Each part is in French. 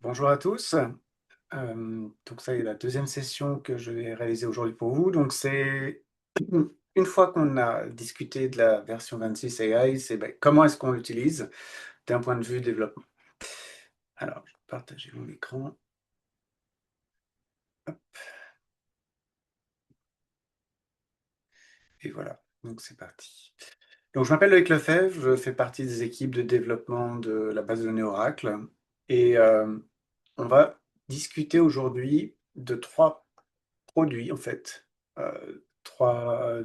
Bonjour à tous. Donc ça est la deuxième session que je vais réaliser aujourd'hui pour vous. Donc c'est une fois qu'on a discuté de la version 26 AI, c'est comment est-ce qu'on l'utilise d'un point de vue développement. Alors, je vais partager mon écran. Hop, et voilà, donc c'est parti. Donc je m'appelle Loïc Lefebvre, je fais partie des équipes de développement de la base de données Oracle. Et on va discuter aujourd'hui de trois produits, en fait. Trois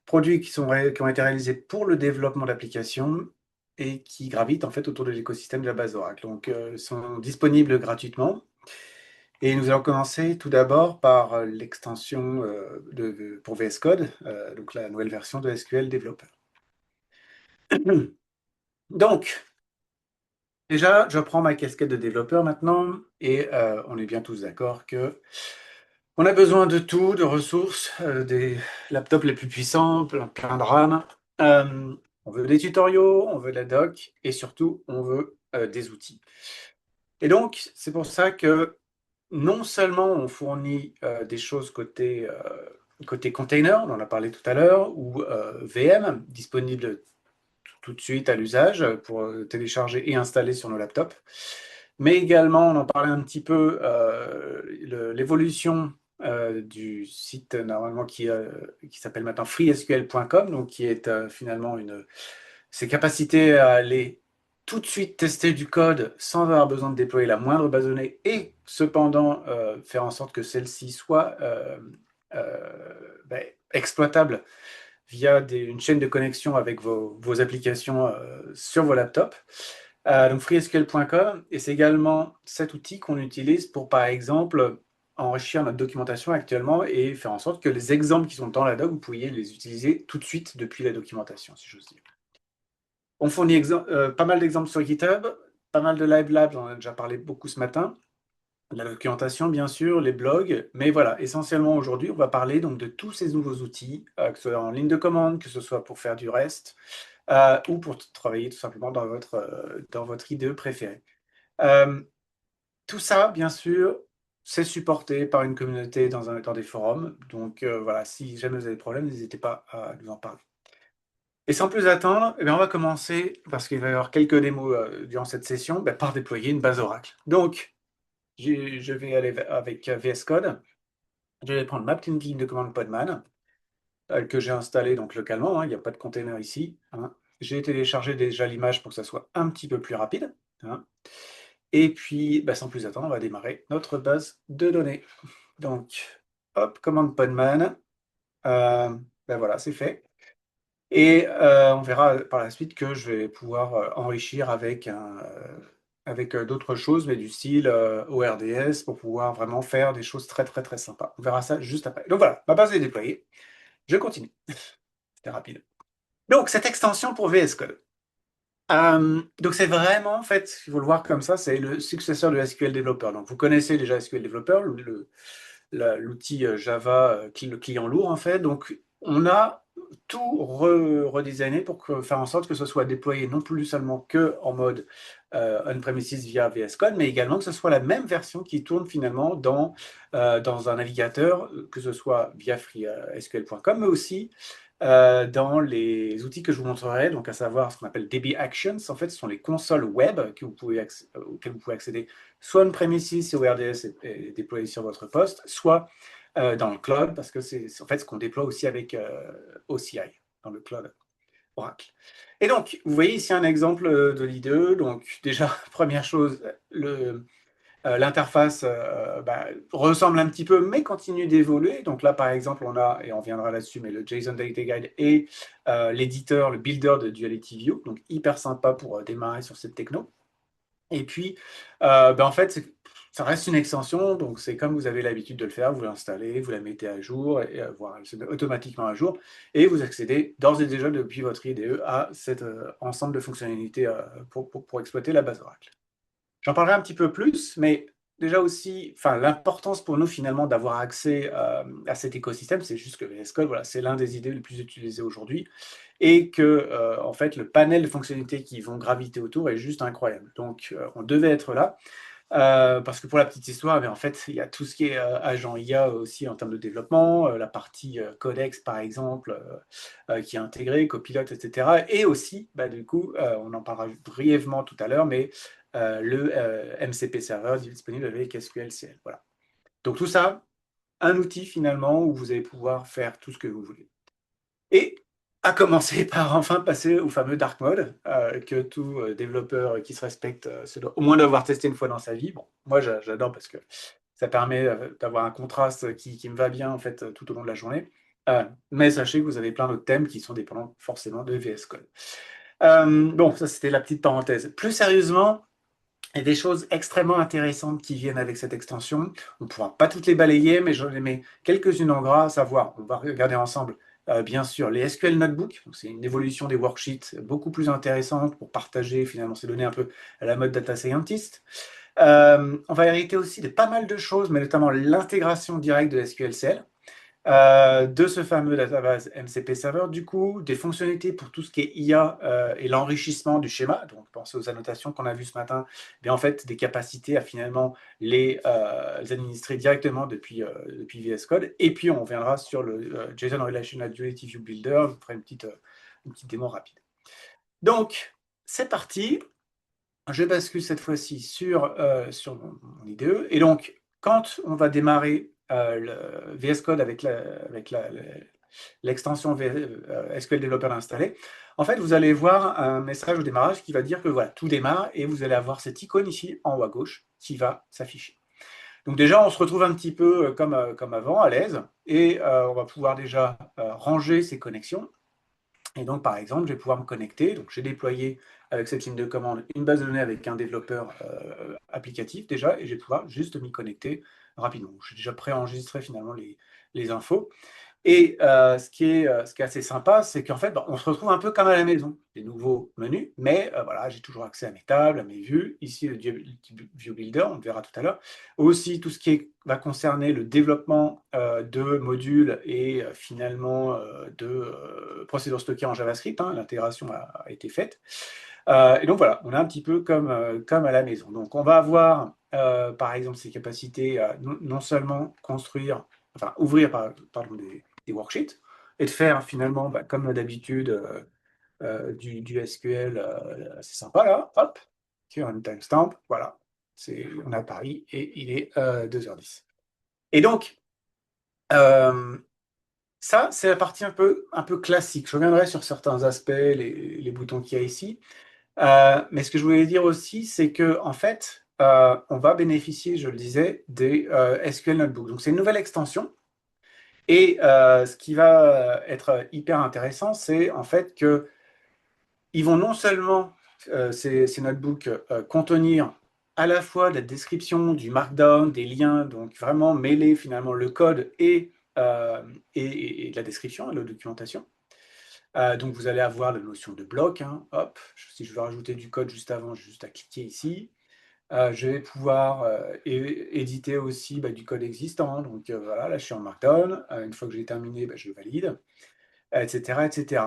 produits qui ont été réalisés pour le développement d'applications et qui gravitent en fait autour de l'écosystème de la base Oracle. Donc, sont disponibles gratuitement. Et nous allons commencer tout d'abord par l'extension pour VS Code, donc la nouvelle version de SQL Developer. Donc, déjà, je prends ma casquette de développeur maintenant, et on est bien tous d'accord que on a besoin de tout, de ressources, des laptops les plus puissants, plein de RAM. On veut des tutoriaux, on veut de la doc, et surtout, on veut des outils. Et donc, c'est pour ça que non seulement on fournit des choses côté container, on en a parlé tout à l'heure, ou VM, disponible tout de suite à l'usage pour télécharger et installer sur nos laptops. Mais également, on en parlait un petit peu, l'évolution du site normalement qui s'appelle maintenant freesql.com, donc qui est finalement ses capacités à aller tout de suite tester du code sans avoir besoin de déployer la moindre base de données et cependant faire en sorte que celle-ci soit exploitable via une chaîne de connexion avec vos applications sur vos laptops. Donc freesql.com, et c'est également cet outil qu'on utilise pour, par exemple, enrichir notre documentation actuellement et faire en sorte que les exemples qui sont dans la doc, vous pourriez les utiliser tout de suite depuis la documentation, si j'ose dire. On fournit pas mal d'exemples sur GitHub, pas mal de Live Labs, on en a déjà parlé beaucoup ce matin, la documentation, bien sûr, les blogs, mais voilà, essentiellement aujourd'hui, on va parler donc de tous ces nouveaux outils, que ce soit en ligne de commande, que ce soit pour faire du REST, ou pour travailler tout simplement dans votre IDE préférée. Tout ça, bien sûr, c'est supporté par une communauté dans des forums. Donc voilà, si jamais vous avez des problèmes, n'hésitez pas à nous en parler. Et sans plus attendre, on va commencer, parce qu'il va y avoir quelques démos durant cette session, par déployer une base Oracle. Donc, je vais aller avec VS Code. Je vais prendre ma petite ligne de commande Podman, que j'ai installée donc localement, hein, il n'y a pas de container ici. Hein. J'ai téléchargé déjà l'image pour que ça soit un petit peu plus rapide. Hein. Et puis, sans plus attendre, on va démarrer notre base de données. Donc, hop, commande Podman. Voilà, c'est fait. Et on verra par la suite que je vais pouvoir enrichir avec d'autres choses, mais du style ORDS, pour pouvoir vraiment faire des choses très très très sympas. On verra ça juste après. Donc voilà, ma base est déployée. Je continue. C'était rapide. Donc, cette extension pour VS Code. Donc c'est vraiment, en fait, il faut le voir comme ça, c'est le successeur de SQL Developer. Donc vous connaissez déjà SQL Developer, l'outil Java, le client lourd en fait. Donc on a tout redesigné pour faire en sorte que ce soit déployé non plus seulement que en mode on-premises via VS Code, mais également que ce soit la même version qui tourne finalement dans un navigateur, que ce soit via freesql.com, mais aussi dans les outils que je vous montrerai, donc à savoir ce qu'on appelle DB Actions. En fait, ce sont les consoles web auxquelles vous pouvez accéder soit on-premises, si ORDS est déployé sur votre poste, soit dans le cloud, parce que c'est en fait ce qu'on déploie aussi avec OCI, dans le cloud Oracle. Et donc, vous voyez ici un exemple de l'IDE. Donc déjà, première chose, l'interface ressemble un petit peu, mais continue d'évoluer. Donc là, par exemple, on a, et on reviendra là-dessus, mais le JSON Data Guide et l'éditeur, le builder de Duality View. Donc hyper sympa pour démarrer sur cette techno. Et puis, en fait, ça reste une extension, donc c'est comme vous avez l'habitude de le faire, vous l'installez, vous la mettez à jour, et voilà, elle se met automatiquement à jour, et vous accédez d'ores et déjà depuis votre IDE à cet ensemble de fonctionnalités pour exploiter la base Oracle. J'en parlerai un petit peu plus, mais déjà aussi, l'importance pour nous finalement d'avoir accès à cet écosystème, c'est juste que VS Code, voilà, c'est l'un des idées les plus utilisées aujourd'hui, et que en fait le panel de fonctionnalités qui vont graviter autour est juste incroyable. Donc on devait être là. Parce que pour la petite histoire, mais en fait, il y a tout ce qui est agent IA aussi en termes de développement, la partie codex par exemple, qui est intégrée, copilote, etc. Et aussi, bah, du coup, on en parlera brièvement tout à l'heure, mais le MCP serveur disponible avec SQLCL. Voilà. Donc tout ça, un outil finalement où vous allez pouvoir faire tout ce que vous voulez. Et à commencer par enfin passer au fameux dark mode que tout développeur qui se respecte se doit au moins d'avoir testé une fois dans sa vie. Bon, moi j'adore parce que ça permet d'avoir un contraste qui me va bien en fait tout au long de la journée. Mais sachez que vous avez plein d'autres thèmes qui sont dépendants forcément de VS Code. Bon, ça c'était la petite parenthèse. Plus sérieusement, il y a des choses extrêmement intéressantes qui viennent avec cette extension. On ne pourra pas toutes les balayer, mais j'en ai mis quelques-unes en gras, à savoir, on va regarder ensemble, bien sûr, les SQL Notebook. C'est une évolution des worksheets beaucoup plus intéressante pour partager finalement ces données un peu à la mode data scientist. On va hériter aussi de pas mal de choses, mais notamment l'intégration directe de SQLCL. De ce fameux database MCP Server, du coup, des fonctionnalités pour tout ce qui est IA et l'enrichissement du schéma. Donc, pensez aux annotations qu'on a vues ce matin, mais en fait, des capacités à finalement les administrer directement depuis VS Code. Et puis, on reviendra sur le JSON Relational Duality View Builder. Je vous ferai une petite démo rapide. Donc, c'est parti. Je bascule cette fois-ci sur mon IDE. Et donc, quand on va démarrer le VS Code avec l'extension SQL Developer installée, en fait, vous allez voir un message au démarrage qui va dire que voilà, tout démarre et vous allez avoir cette icône ici en haut à gauche qui va s'afficher. Donc déjà, on se retrouve un petit peu comme avant, à l'aise, et on va pouvoir déjà ranger ces connexions. Et donc, par exemple, je vais pouvoir me connecter. Donc, j'ai déployé avec cette ligne de commande une base de données avec un développeur applicatif déjà, et je vais pouvoir juste m'y connecter rapidement. J'ai déjà préenregistré finalement les infos. Et ce qui est assez sympa, c'est qu'en fait, bah, on se retrouve un peu comme à la maison. Des nouveaux menus, mais voilà, j'ai toujours accès à mes tables, à mes vues. Ici, le View Builder, on le verra tout à l'heure. Aussi, tout ce qui va concerner le développement de modules et finalement de procédures stockées en JavaScript. Hein, l'intégration a été faite. Et donc voilà, on est un petit peu comme à la maison. Donc on va avoir, par exemple, ces capacités à non seulement construire, enfin ouvrir pardon, des worksheets et de faire finalement, bah, comme d'habitude, du SQL assez sympa là, hop, sur une timestamp, voilà, on est à Paris et il est 2h10. Et donc, ça, c'est la partie un peu classique. Je reviendrai sur certains aspects, les boutons qu'il y a ici. Mais ce que je voulais dire aussi, c'est que en fait, on va bénéficier, je le disais, des SQL Notebook. Donc, c'est une nouvelle extension. Et ce qui va être hyper intéressant, c'est en fait que ils vont non seulement, ces notebooks, contenir à la fois la description, du markdown, des liens, donc vraiment mêler finalement le code et la description, la documentation. Donc vous allez avoir la notion de bloc, hein, hop, si je veux rajouter du code juste avant, j'ai juste à cliquer ici. Je vais pouvoir éditer aussi bah, du code existant, donc voilà, là je suis en Markdown, une fois que j'ai terminé, bah, je valide, etc., etc.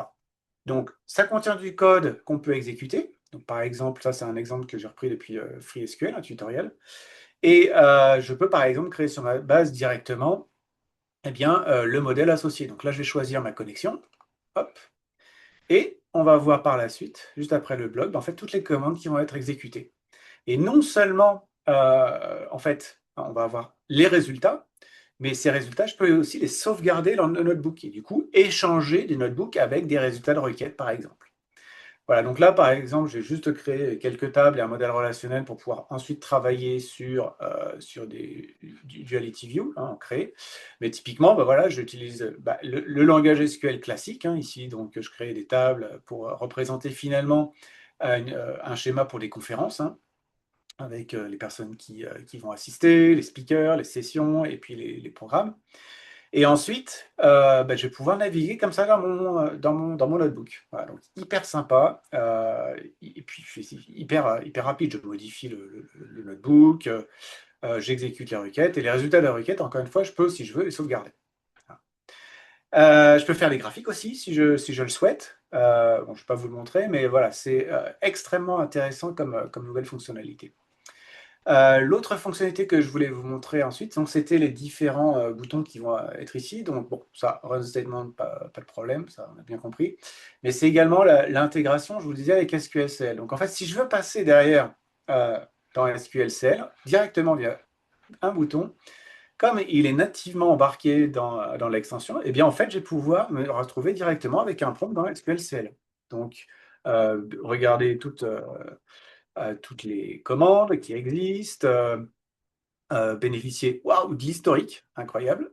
Donc ça contient du code qu'on peut exécuter, donc par exemple, ça c'est un exemple que j'ai repris depuis FreeSQL, un tutoriel, et je peux par exemple créer sur ma base directement eh bien, le modèle associé. Donc là je vais choisir ma connexion, hop, et on va voir par la suite, juste après le bloc, en fait, toutes les commandes qui vont être exécutées. Et non seulement, en fait, on va avoir les résultats, mais ces résultats, je peux aussi les sauvegarder dans le notebook et du coup échanger des notebooks avec des résultats de requête, par exemple. Voilà, donc là, par exemple, j'ai juste créé quelques tables et un modèle relationnel pour pouvoir ensuite travailler sur du Duality View, hein, en créer. Mais typiquement, bah voilà, j'utilise bah, le langage SQL classique, hein, ici, donc je crée des tables pour représenter finalement un schéma pour des conférences, hein, avec les personnes qui vont assister, les speakers, les sessions et puis les programmes. Et ensuite, bah, je vais pouvoir naviguer comme ça dans mon notebook. Voilà, donc hyper sympa. Et puis c'est hyper rapide. Je modifie le notebook, j'exécute les requêtes et les résultats de la requête, encore une fois, je peux, si je veux, les sauvegarder. Je peux faire des graphiques aussi si je le souhaite. Bon, je ne vais pas vous le montrer, mais voilà, c'est extrêmement intéressant comme nouvelle fonctionnalité. L'autre fonctionnalité que je voulais vous montrer ensuite, donc c'était les différents boutons qui vont être ici. Donc bon, ça, run statement, pas de problème, ça on a bien compris. Mais c'est également l'intégration, je vous le disais, avec SQLCL. Donc en fait, si je veux passer derrière dans SQLCL, directement via un bouton, comme il est nativement embarqué dans l'extension, eh bien en fait, je vais pouvoir me retrouver directement avec un prompt dans SQLCL. Donc, regardez toutes les commandes qui existent, bénéficier de l'historique, incroyable.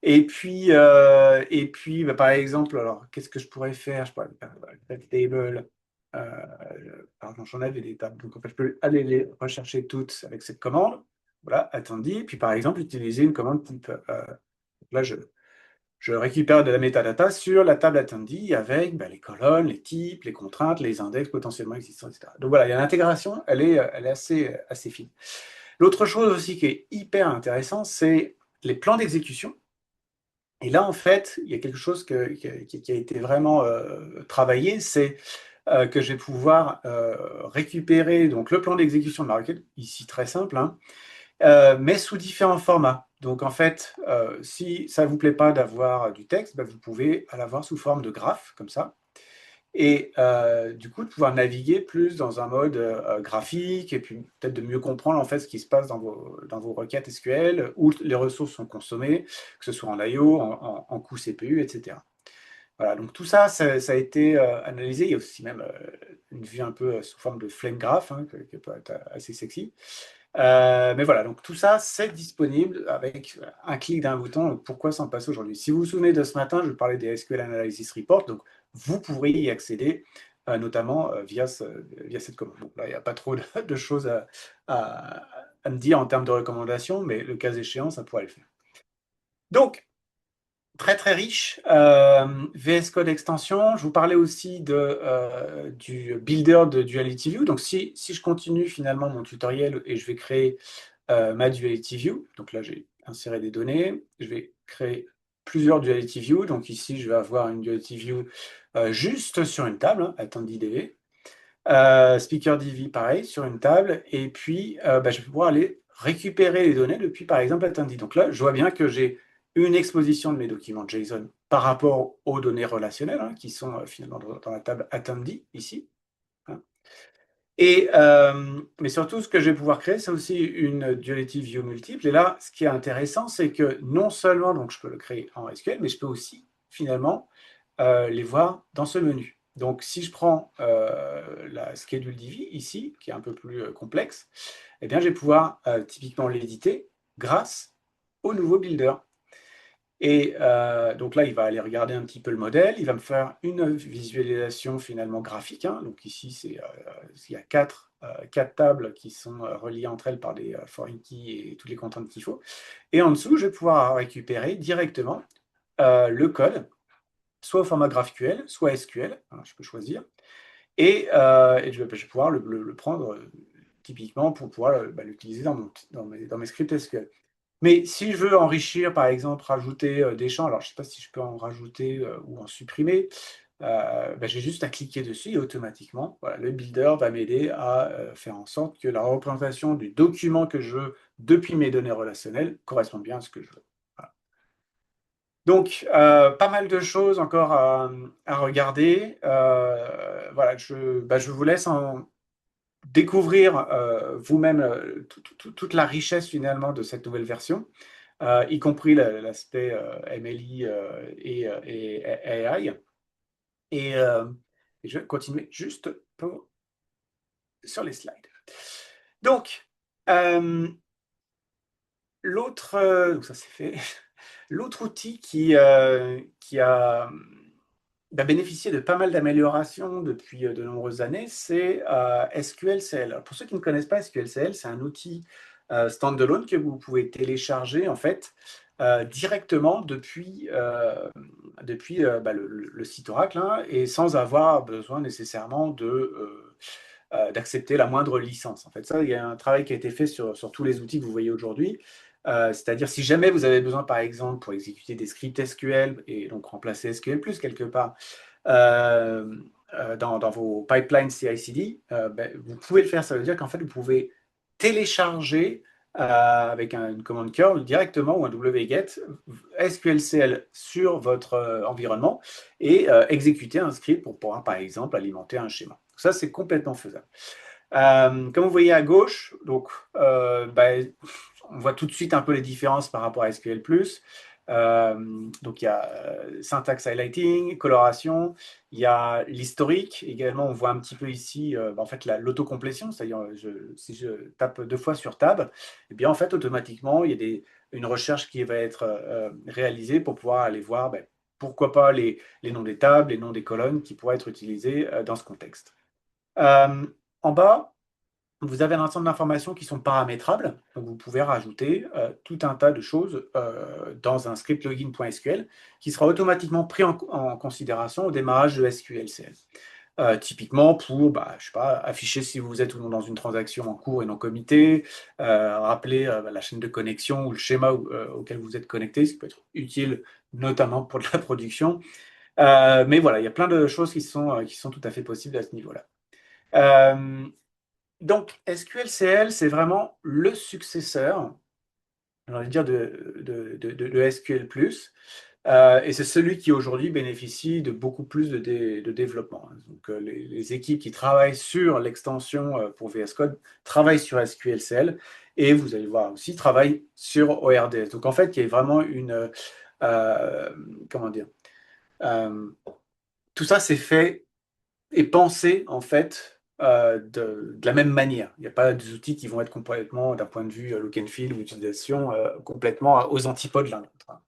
Et puis bah, par exemple, alors qu'est-ce que je pourrais faire? Je pourrais faire table. Pardon, j'en avais des tables, donc en fait, je peux aller les rechercher toutes avec cette commande. Voilà, attendez. Puis par exemple, utiliser une commande type. Là, je récupère de la metadata sur la table attendee avec les colonnes, les types, les contraintes, les index potentiellement existants, etc. Donc voilà, il y a l'intégration, elle est assez fine. L'autre chose aussi qui est hyper intéressant, c'est les plans d'exécution. Et là, en fait, il y a quelque chose qui a été vraiment travaillé, c'est que je vais pouvoir récupérer donc, le plan d'exécution de ma requête, ici très simple, hein, mais sous différents formats. Donc en fait, si ça ne vous plaît pas d'avoir du texte, vous pouvez l'avoir sous forme de graphe, comme ça. Et du coup, de pouvoir naviguer plus dans un mode graphique, et puis peut-être de mieux comprendre en fait ce qui se passe dans vos requêtes SQL, où les ressources sont consommées, que ce soit en I/O, en coût CPU, etc. Voilà, donc tout ça, ça a été analysé. Il y a aussi même une vue un peu sous forme de flame graph, hein, qui peut être assez sexy. Mais voilà, donc tout ça, c'est disponible avec un clic d'un bouton. Donc pourquoi s'en passer aujourd'hui? Si vous vous souvenez de ce matin, je vous parlais des SQL Analysis Report. Donc vous pourrez y accéder, notamment via cette commande. Bon, là, il n'y a pas trop de choses à- à me dire en termes de recommandations, mais le cas échéant, ça pourrait le faire. Donc, très très riche. VS Code extension. Je vous parlais aussi du builder de Duality View. Donc si je continue finalement mon tutoriel et je vais créer ma Duality View, donc là j'ai inséré des données, je vais créer plusieurs Duality View. Donc ici je vais avoir une Duality View juste sur une table, hein, AttendeeDB. SpeakerDB pareil sur une table. Et puis je vais pouvoir aller récupérer les données depuis par exemple Attendee. Donc là je vois bien que j'ai une exposition de mes documents JSON par rapport aux données relationnelles, hein, qui sont finalement dans la table Attendee ici, hein. Mais surtout, ce que je vais pouvoir créer, c'est aussi une duality view multiple. Et là, ce qui est intéressant, c'est que non seulement donc, je peux le créer en SQL, mais je peux aussi finalement les voir dans ce menu. Donc, si je prends la schedule DV ici, qui est un peu plus complexe, eh bien, je vais pouvoir typiquement l'éditer grâce au nouveau builder. Et donc là, il va aller regarder un petit peu le modèle, il va me faire une visualisation finalement graphique, hein. Donc ici, il y a quatre tables qui sont reliées entre elles par des foreign keys et toutes les contraintes qu'il faut. Et en dessous, je vais pouvoir récupérer directement le code, soit au format GraphQL, soit SQL, hein, je peux choisir. Et je vais pouvoir le prendre typiquement pour pouvoir l'utiliser dans mes scripts SQL. Mais si je veux enrichir, par exemple, rajouter des champs, alors je ne sais pas si je peux en rajouter ou en supprimer, j'ai juste à cliquer dessus et automatiquement, voilà, le builder va m'aider à faire en sorte que la représentation du document que je veux depuis mes données relationnelles correspond bien à ce que je veux. Voilà. Donc, pas mal de choses encore à regarder. Voilà, je vous laisse en découvrir vous-même toute la richesse finalement de cette nouvelle version, y compris l'aspect MLI et AI. Et je vais continuer juste sur les slides. Donc, donc ça c'est fait. L'autre outil qui a bénéficié de pas mal d'améliorations depuis de nombreuses années, c'est SQLCL. Alors, pour ceux qui ne connaissent pas SQLCL, c'est un outil standalone que vous pouvez télécharger en fait directement depuis le site Oracle, hein, et sans avoir besoin nécessairement d'accepter la moindre licence. En fait, ça, il y a un travail qui a été fait sur tous les outils que vous voyez aujourd'hui. C'est-à-dire, si jamais vous avez besoin, par exemple, pour exécuter des scripts SQL et donc remplacer SQL plus quelque part dans vos pipelines CI/CD, vous pouvez le faire. Ça veut dire qu'en fait, vous pouvez télécharger avec une commande curl directement ou un wget SQLCL sur votre environnement et exécuter un script pour pouvoir, par exemple, alimenter un schéma. Ça, c'est complètement faisable. Comme vous voyez à gauche, donc, on voit tout de suite un peu les différences par rapport à SQL+. Donc, il y a syntaxe highlighting, coloration, il y a l'historique. Également, on voit un petit peu ici en fait, l'autocomplétion, c'est-à-dire si je tape 2 fois sur Tab, eh bien, en fait, automatiquement, il y a une recherche qui va être réalisée pour pouvoir aller voir, pourquoi pas les noms des tables, les noms des colonnes qui pourraient être utilisés dans ce contexte. En bas, vous avez un ensemble d'informations qui sont paramétrables. Donc, vous pouvez rajouter tout un tas de choses dans un script login.sql qui sera automatiquement pris en considération au démarrage de SQLCL. Typiquement pour, je sais pas, afficher si vous êtes ou non dans une transaction en cours et non committée, rappeler la chaîne de connexion ou le schéma auquel vous êtes connecté, ce qui peut être utile notamment pour de la production. Mais voilà, il y a plein de choses qui sont tout à fait possibles à ce niveau-là. Donc, SQLCL, c'est vraiment le successeur, j'ai envie de dire, de SQL+. Et c'est celui qui aujourd'hui bénéficie de beaucoup plus de développement. Donc, les équipes qui travaillent sur l'extension pour VS Code travaillent sur SQLCL et vous allez voir aussi travaillent sur ORDS. Donc, en fait, il y a vraiment comment dire, euh, tout ça c'est fait et pensé en fait de la même manière. Il n'y a pas des outils qui vont être complètement, d'un point de vue look and feel ou utilisation, complètement aux antipodes l'un de l'autre, hein.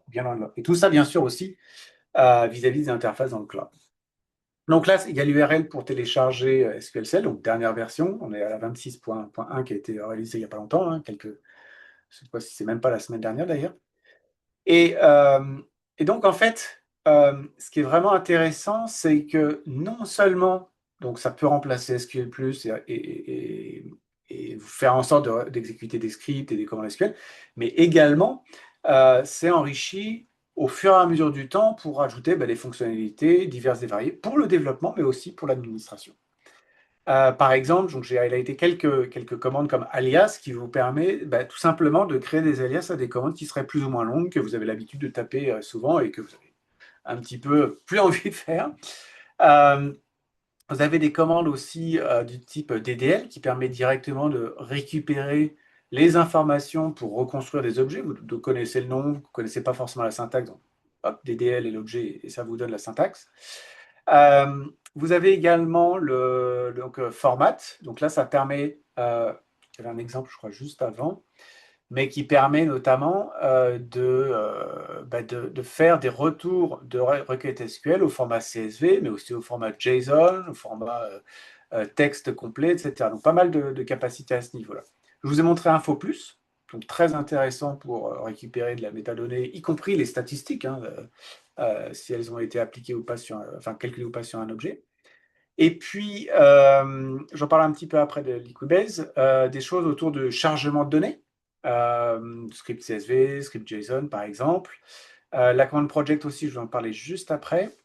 Bien loin de là. Et tout ça, bien sûr, aussi vis-à-vis des interfaces dans le cloud. Donc là, il y a l'URL pour télécharger SQLCL, donc dernière version. On est à la 26.1 qui a été réalisée il n'y a pas longtemps, hein, cette fois-ci, c'est même pas la semaine dernière d'ailleurs. Et, et donc, en fait, ce qui est vraiment intéressant, c'est que non seulement, donc ça peut remplacer SQL+, et vous faire en sorte d'exécuter des scripts et des commandes SQL, mais également, c'est enrichi au fur et à mesure du temps pour ajouter des fonctionnalités diverses et variées pour le développement, mais aussi pour l'administration. Par exemple, donc j'ai highlighté quelques commandes comme alias qui vous permet tout simplement de créer des alias à des commandes qui seraient plus ou moins longues, que vous avez l'habitude de taper souvent et que vous avez un petit peu plus envie de faire. Euh, Vous avez des commandes aussi du type DDL qui permet directement de récupérer les informations pour reconstruire des objets. Vous connaissez le nom, vous ne connaissez pas forcément la syntaxe, donc hop, DDL est l'objet et ça vous donne la syntaxe. Vous avez également le format. Donc là, ça permet, j'avais un exemple, je crois, juste avant, mais qui permet notamment de faire des retours de requêtes SQL au format CSV, mais aussi au format JSON, au format texte complet, etc. Donc pas mal de capacités à ce niveau-là. Je vous ai montré Info Plus, donc très intéressant pour récupérer de la métadonnée, y compris les statistiques, hein, si elles ont été appliquées ou pas calculées ou pas sur un objet. Et puis, j'en parle un petit peu après de Liquibase, des choses autour de chargement de données, script CSV, script JSON par exemple. La command project aussi, je vais en parler juste après.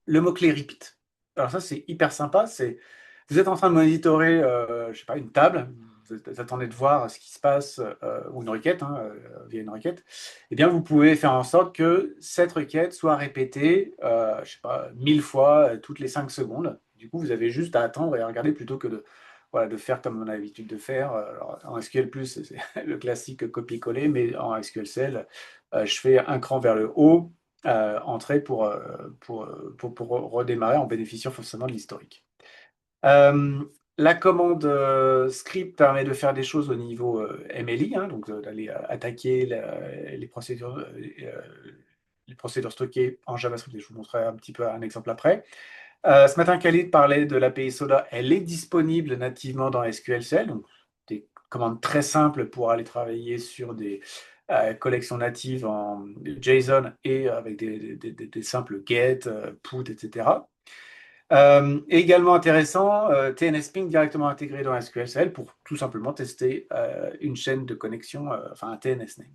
Le mot-clé repeat. Alors ça, c'est hyper sympa. Vous êtes en train de monitorer, je sais pas, une table. Vous attendez de voir ce qui se passe, ou une requête, hein, via une requête. Eh bien, vous pouvez faire en sorte que cette requête soit répétée, je sais pas, 1000 fois toutes les 5 secondes. Du coup, vous avez juste à attendre et à regarder plutôt que de faire comme on a l'habitude de faire. Alors, en SQL+, c'est le classique copier-coller, mais en SQL, je fais un cran vers le haut, entrer pour redémarrer en bénéficiant forcément de l'historique. La commande script permet de faire des choses au niveau MLI, hein, donc d'aller attaquer les procédures stockées en JavaScript. Et je vous montrerai un petit peu un exemple après. Ce matin, Khalid parlait de l'API Soda. Elle est disponible nativement dans SQLCL, donc des commandes très simples pour aller travailler sur des collections natives en JSON et avec des simples get, put, etc. Également intéressant, TNS-Ping directement intégré dans SQLCL pour tout simplement tester une chaîne de connexion, enfin un TNS-Name.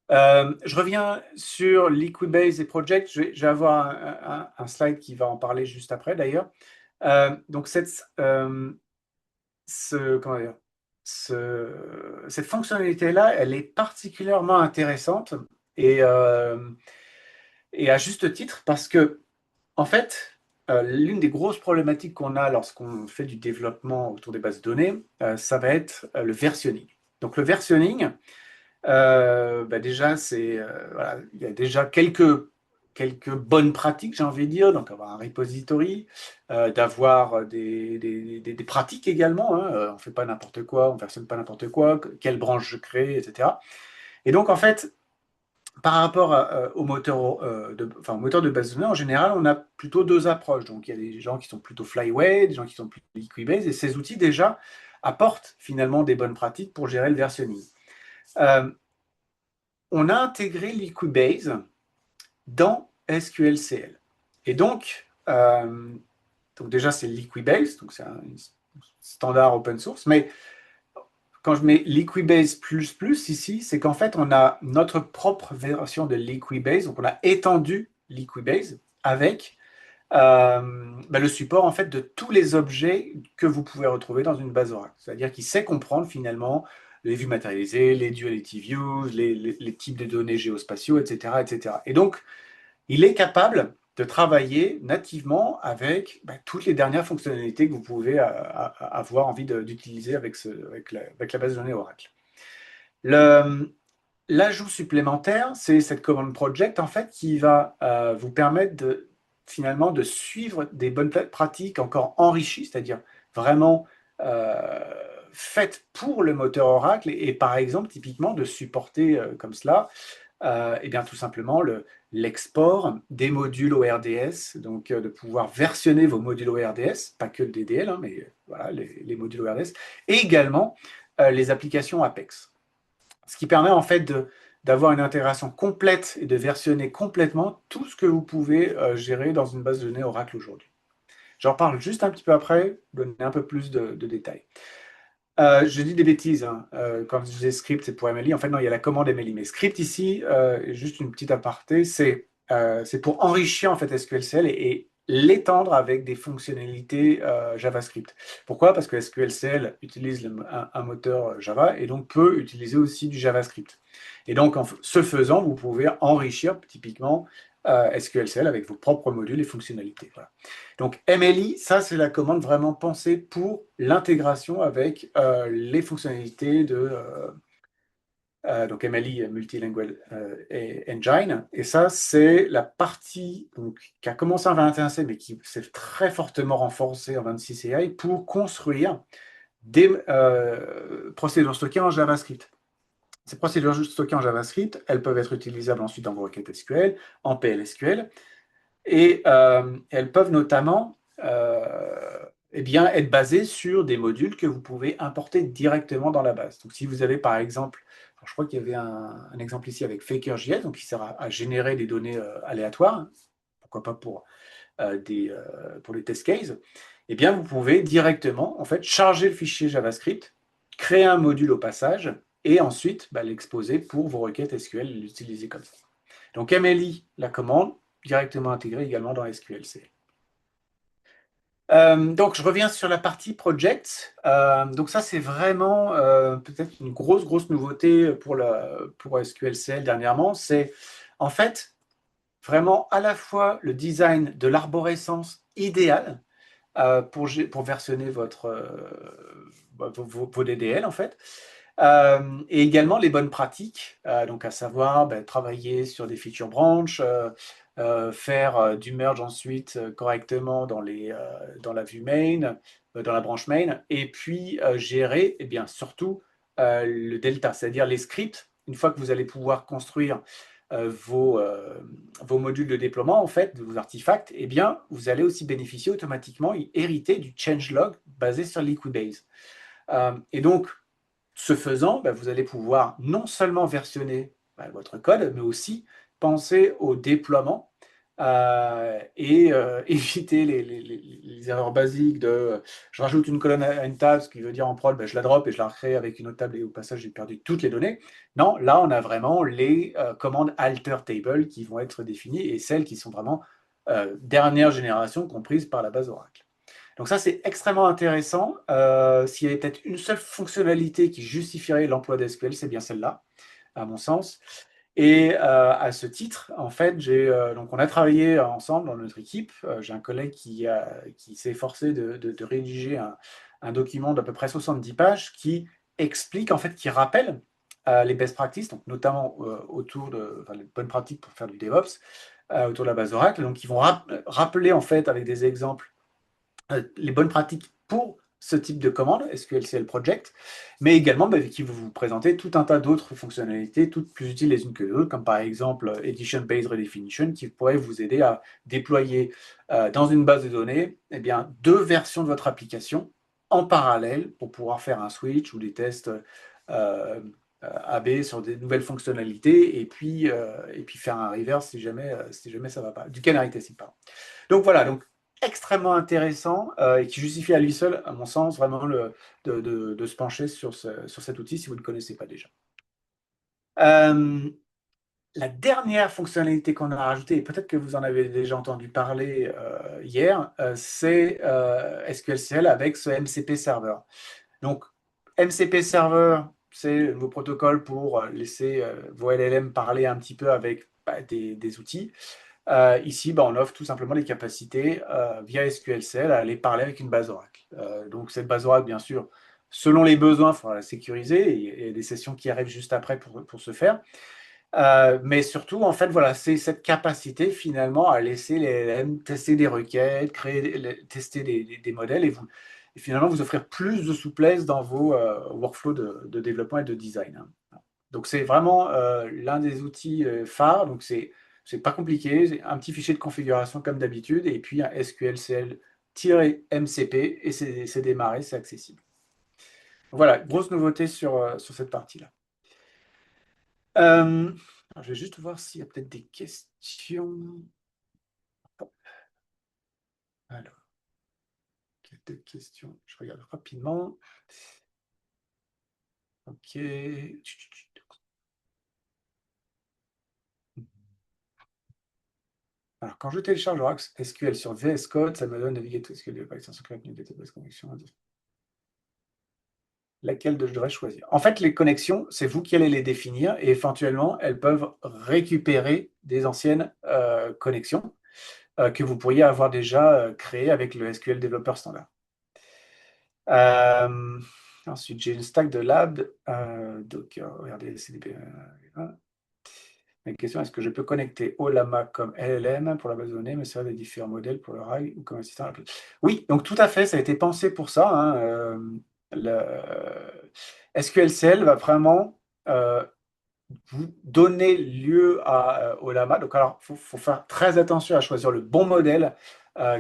Je reviens sur Liquibase et Project. Je vais avoir un slide qui va en parler juste après d'ailleurs. Donc comment dire, cette fonctionnalité-là, elle est particulièrement intéressante et, euh, et à juste titre parce que, en fait, l'une des grosses problématiques qu'on a lorsqu'on fait du développement autour des bases de données, ça va être le versionning. Donc le versionning, déjà, voilà, il y a déjà quelques bonnes pratiques, j'ai envie de dire. Donc, avoir un repository, d'avoir des pratiques également, hein. On ne fait pas n'importe quoi, on ne versionne pas n'importe quoi, quelle branche je crée, etc. Et donc, en fait, par rapport au moteur, au moteur de base de données, en général, on a plutôt deux approches. Donc, il y a des gens qui sont plutôt Flyway, des gens qui sont plutôt Liquibase, et ces outils, déjà, apportent finalement des bonnes pratiques pour gérer le versionning. Euh, on a intégré Liquibase dans SQLCL. Et donc déjà, c'est Liquibase, donc c'est un standard open source, mais quand je mets Liquibase++ ici, c'est qu'en fait, on a notre propre version de Liquibase, donc on a étendu Liquibase avec le support en fait de tous les objets que vous pouvez retrouver dans une base Oracle. C'est-à-dire qu'il sait comprendre finalement les vues matérialisées, les duality views, les types de données géospatiaux, etc., etc. Et donc, il est capable de travailler nativement avec toutes les dernières fonctionnalités que vous pouvez avoir envie d'utiliser avec la base de données Oracle. L'ajout supplémentaire, c'est cette command project en fait qui va vous permettre finalement de suivre des bonnes pratiques encore enrichies, c'est-à-dire vraiment faites pour le moteur Oracle et par exemple typiquement de supporter comme cela et bien tout simplement l'export des modules ORDS, donc de pouvoir versionner vos modules ORDS, pas que le DDL, hein, mais voilà, les modules ORDS, et également les applications Apex. Ce qui permet en fait d'avoir une intégration complète et de versionner complètement tout ce que vous pouvez gérer dans une base de données Oracle aujourd'hui. J'en parle juste un petit peu après, donner un peu plus de détails. Je dis des bêtises, hein. Quand je disais script, c'est pour Emily. En fait, non, il y a la commande Emily. Mais script ici, juste une petite aparté, c'est pour enrichir en fait SQLCL et l'étendre avec des fonctionnalités JavaScript. Pourquoi? Parce que SQLCL utilise un moteur Java et donc peut utiliser aussi du JavaScript. Et donc, ce faisant, vous pouvez enrichir typiquement SQLCL avec vos propres modules et fonctionnalités. Voilà. Donc MLI, ça c'est la commande vraiment pensée pour l'intégration avec les fonctionnalités donc MLI Multilingual Engine. Et ça c'est la partie donc, qui a commencé en 21C mais qui s'est très fortement renforcée en 26 AI pour construire des procédures stockées en JavaScript. Ces procédures stockées en JavaScript, elles peuvent être utilisables ensuite dans vos requêtes SQL, en PLSQL, et elles peuvent notamment être basées sur des modules que vous pouvez importer directement dans la base. Donc si vous avez par exemple, je crois qu'il y avait un exemple ici avec Faker.js, donc qui sert à générer des données aléatoires, hein, pourquoi pas pour les test cases, eh bien vous pouvez directement en fait charger le fichier JavaScript, créer un module au passage et ensuite l'exposer pour vos requêtes SQL et l'utiliser comme ça. Donc MLI, la commande, directement intégrée également dans SQLC. Donc je reviens sur la partie project. Donc ça c'est vraiment peut-être une grosse nouveauté pour SQLCL dernièrement. C'est en fait vraiment à la fois le design de l'arborescence idéale pour versionner vos DDL en fait. Et également les bonnes pratiques, donc à savoir travailler sur des feature branch, faire du merge ensuite correctement dans la vue main, dans la branche main, et puis gérer et bien surtout le delta, c'est-à-dire les scripts. Une fois que vous allez pouvoir construire vos modules de déploiement, en fait, vos artefacts, eh bien, vous allez aussi bénéficier automatiquement et hériter du changelog basé sur Liquibase. Et donc, ce faisant, vous allez pouvoir non seulement versionner votre code, mais aussi penser au déploiement et éviter les erreurs basiques de je rajoute une colonne à une table, ce qui veut dire en prod, je la drop et je la recrée avec une autre table et au passage j'ai perdu toutes les données. Non, là on a vraiment les commandes alter table qui vont être définies et celles qui sont vraiment dernière génération comprises par la base Oracle. Donc ça, c'est extrêmement intéressant. S'il y avait peut-être une seule fonctionnalité qui justifierait l'emploi d'SQL, c'est bien celle-là, à mon sens. Et à ce titre, en fait, donc on a travaillé ensemble dans notre équipe. J'ai un collègue qui s'est efforcé de rédiger un document d'à peu près 70 pages qui explique, en fait, qui rappelle les best practices, donc notamment autour enfin, les bonnes pratiques pour faire du DevOps, autour de la base Oracle. Donc, ils vont rappeler, en fait, avec des exemples, les bonnes pratiques pour ce type de commande, SQLCL Project, mais également qui vous présenter tout un tas d'autres fonctionnalités, toutes plus utiles les unes que les autres, comme par exemple Edition-Based Redefinition, qui pourrait vous aider à déployer dans une base de données eh bien, deux versions de votre application en parallèle pour pouvoir faire un switch ou des tests AB sur des nouvelles fonctionnalités et puis faire un reverse si jamais ça ne va pas. Du canary testing, pardon. Donc voilà, donc extrêmement intéressant et qui justifie à lui seul, à mon sens, vraiment de se pencher sur cet outil si vous ne le connaissez pas déjà. La dernière fonctionnalité qu'on a rajoutée, et peut-être que vous en avez déjà entendu parler hier, c'est SQLCL avec ce MCP Server. Donc, MCP Server, c'est le nouveau protocole pour laisser vos LLM parler un petit peu avec des outils. Ici, on offre tout simplement les capacités via SQLCL à aller parler avec une base Oracle. Donc cette base Oracle, bien sûr, selon les besoins, il faudra la sécuriser. Il y a des sessions qui arrivent juste après pour ce faire. Mais surtout, en fait, voilà, c'est cette capacité finalement à laisser les LLM tester des requêtes, tester des modèles et finalement vous offrir plus de souplesse dans vos workflows de développement et de design, hein. Donc c'est vraiment l'un des outils phares. Donc c'est pas compliqué, c'est un petit fichier de configuration comme d'habitude et puis un SQLCL-MCP et c'est démarré, c'est accessible. Voilà, grosse nouveauté sur cette partie-là. Je vais juste voir s'il y a peut-être des questions. Alors, quelques questions. Je regarde rapidement. Ok. Alors, quand je télécharge Oracle SQL sur VS Code, ça me donne Navigator SQL par extension Create New Database Connection. Laquelle je devrais choisir? En fait, les connexions, c'est vous qui allez les définir et éventuellement, elles peuvent récupérer des anciennes connexions que vous pourriez avoir déjà créées avec le SQL Developer Standard. Ensuite, j'ai une stack de lab, Docker, regardez, CDP. La question, est-ce que je peux connecter Olama comme LLM pour la base de données, mais ça des différents modèles pour le RAG ou comme assistant à la Oui, donc tout à fait, ça a été pensé pour ça, hein. Le SQLCL va vraiment vous donner lieu à Olama. Donc, alors, il faut faire très attention à choisir le bon modèle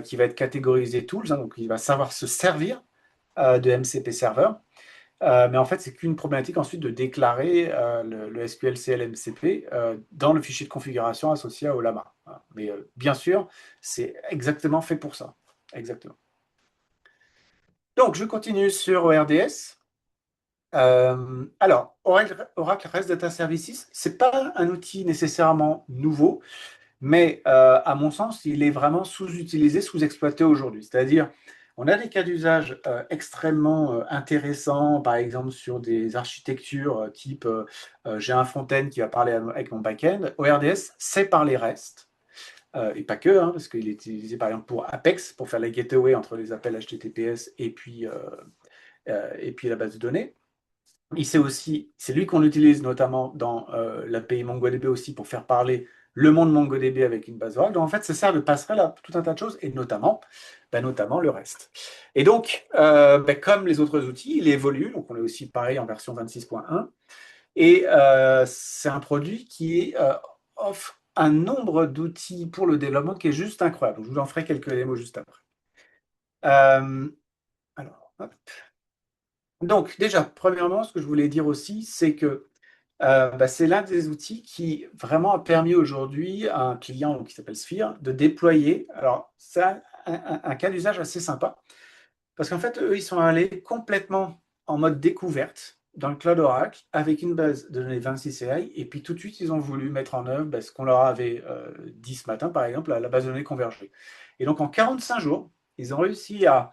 qui va être catégorisé tools, hein, donc il va savoir se servir de MCP Server. Mais en fait, c'est qu'une problématique ensuite de déclarer le SQL CLMCP dans le fichier de configuration associé à Olama. Voilà. Mais bien sûr, c'est exactement fait pour ça. Exactement. Donc, je continue sur ORDS. Alors, Oracle REST Data Services, ce n'est pas un outil nécessairement nouveau, mais à mon sens, il est vraiment sous-utilisé, sous-exploité aujourd'hui. C'est-à-dire, on a des cas d'usage extrêmement intéressants, par exemple sur des architectures type j'ai un front-end qui va parler avec mon back-end. ORDS sait parler REST, et pas que, hein, parce qu'il est utilisé par exemple pour Apex, pour faire les gateway entre les appels HTTPS et puis la base de données. Il sait aussi, c'est lui qu'on utilise notamment dans l'API MongoDB aussi pour faire parler le monde MongoDB avec une base Oracle. Donc en fait, ça sert de passerelle à tout un tas de choses et notamment le reste. Et donc, comme les autres outils, il évolue. Donc on est aussi pareil en version 26.1. Et c'est un produit qui offre un nombre d'outils pour le développement qui est juste incroyable. Donc, je vous en ferai quelques démos juste après. Alors, hop. Donc, déjà, premièrement, ce que je voulais dire aussi, c'est que c'est l'un des outils qui vraiment a permis aujourd'hui à un client donc, qui s'appelle Sphere de déployer. Alors, c'est un cas d'usage assez sympa parce qu'en fait, eux, ils sont allés complètement en mode découverte dans le cloud Oracle avec une base de données 26 CI et puis tout de suite, ils ont voulu mettre en œuvre ce qu'on leur avait dit ce matin, par exemple, la base de données convergée. Et donc, en 45 jours, ils ont réussi à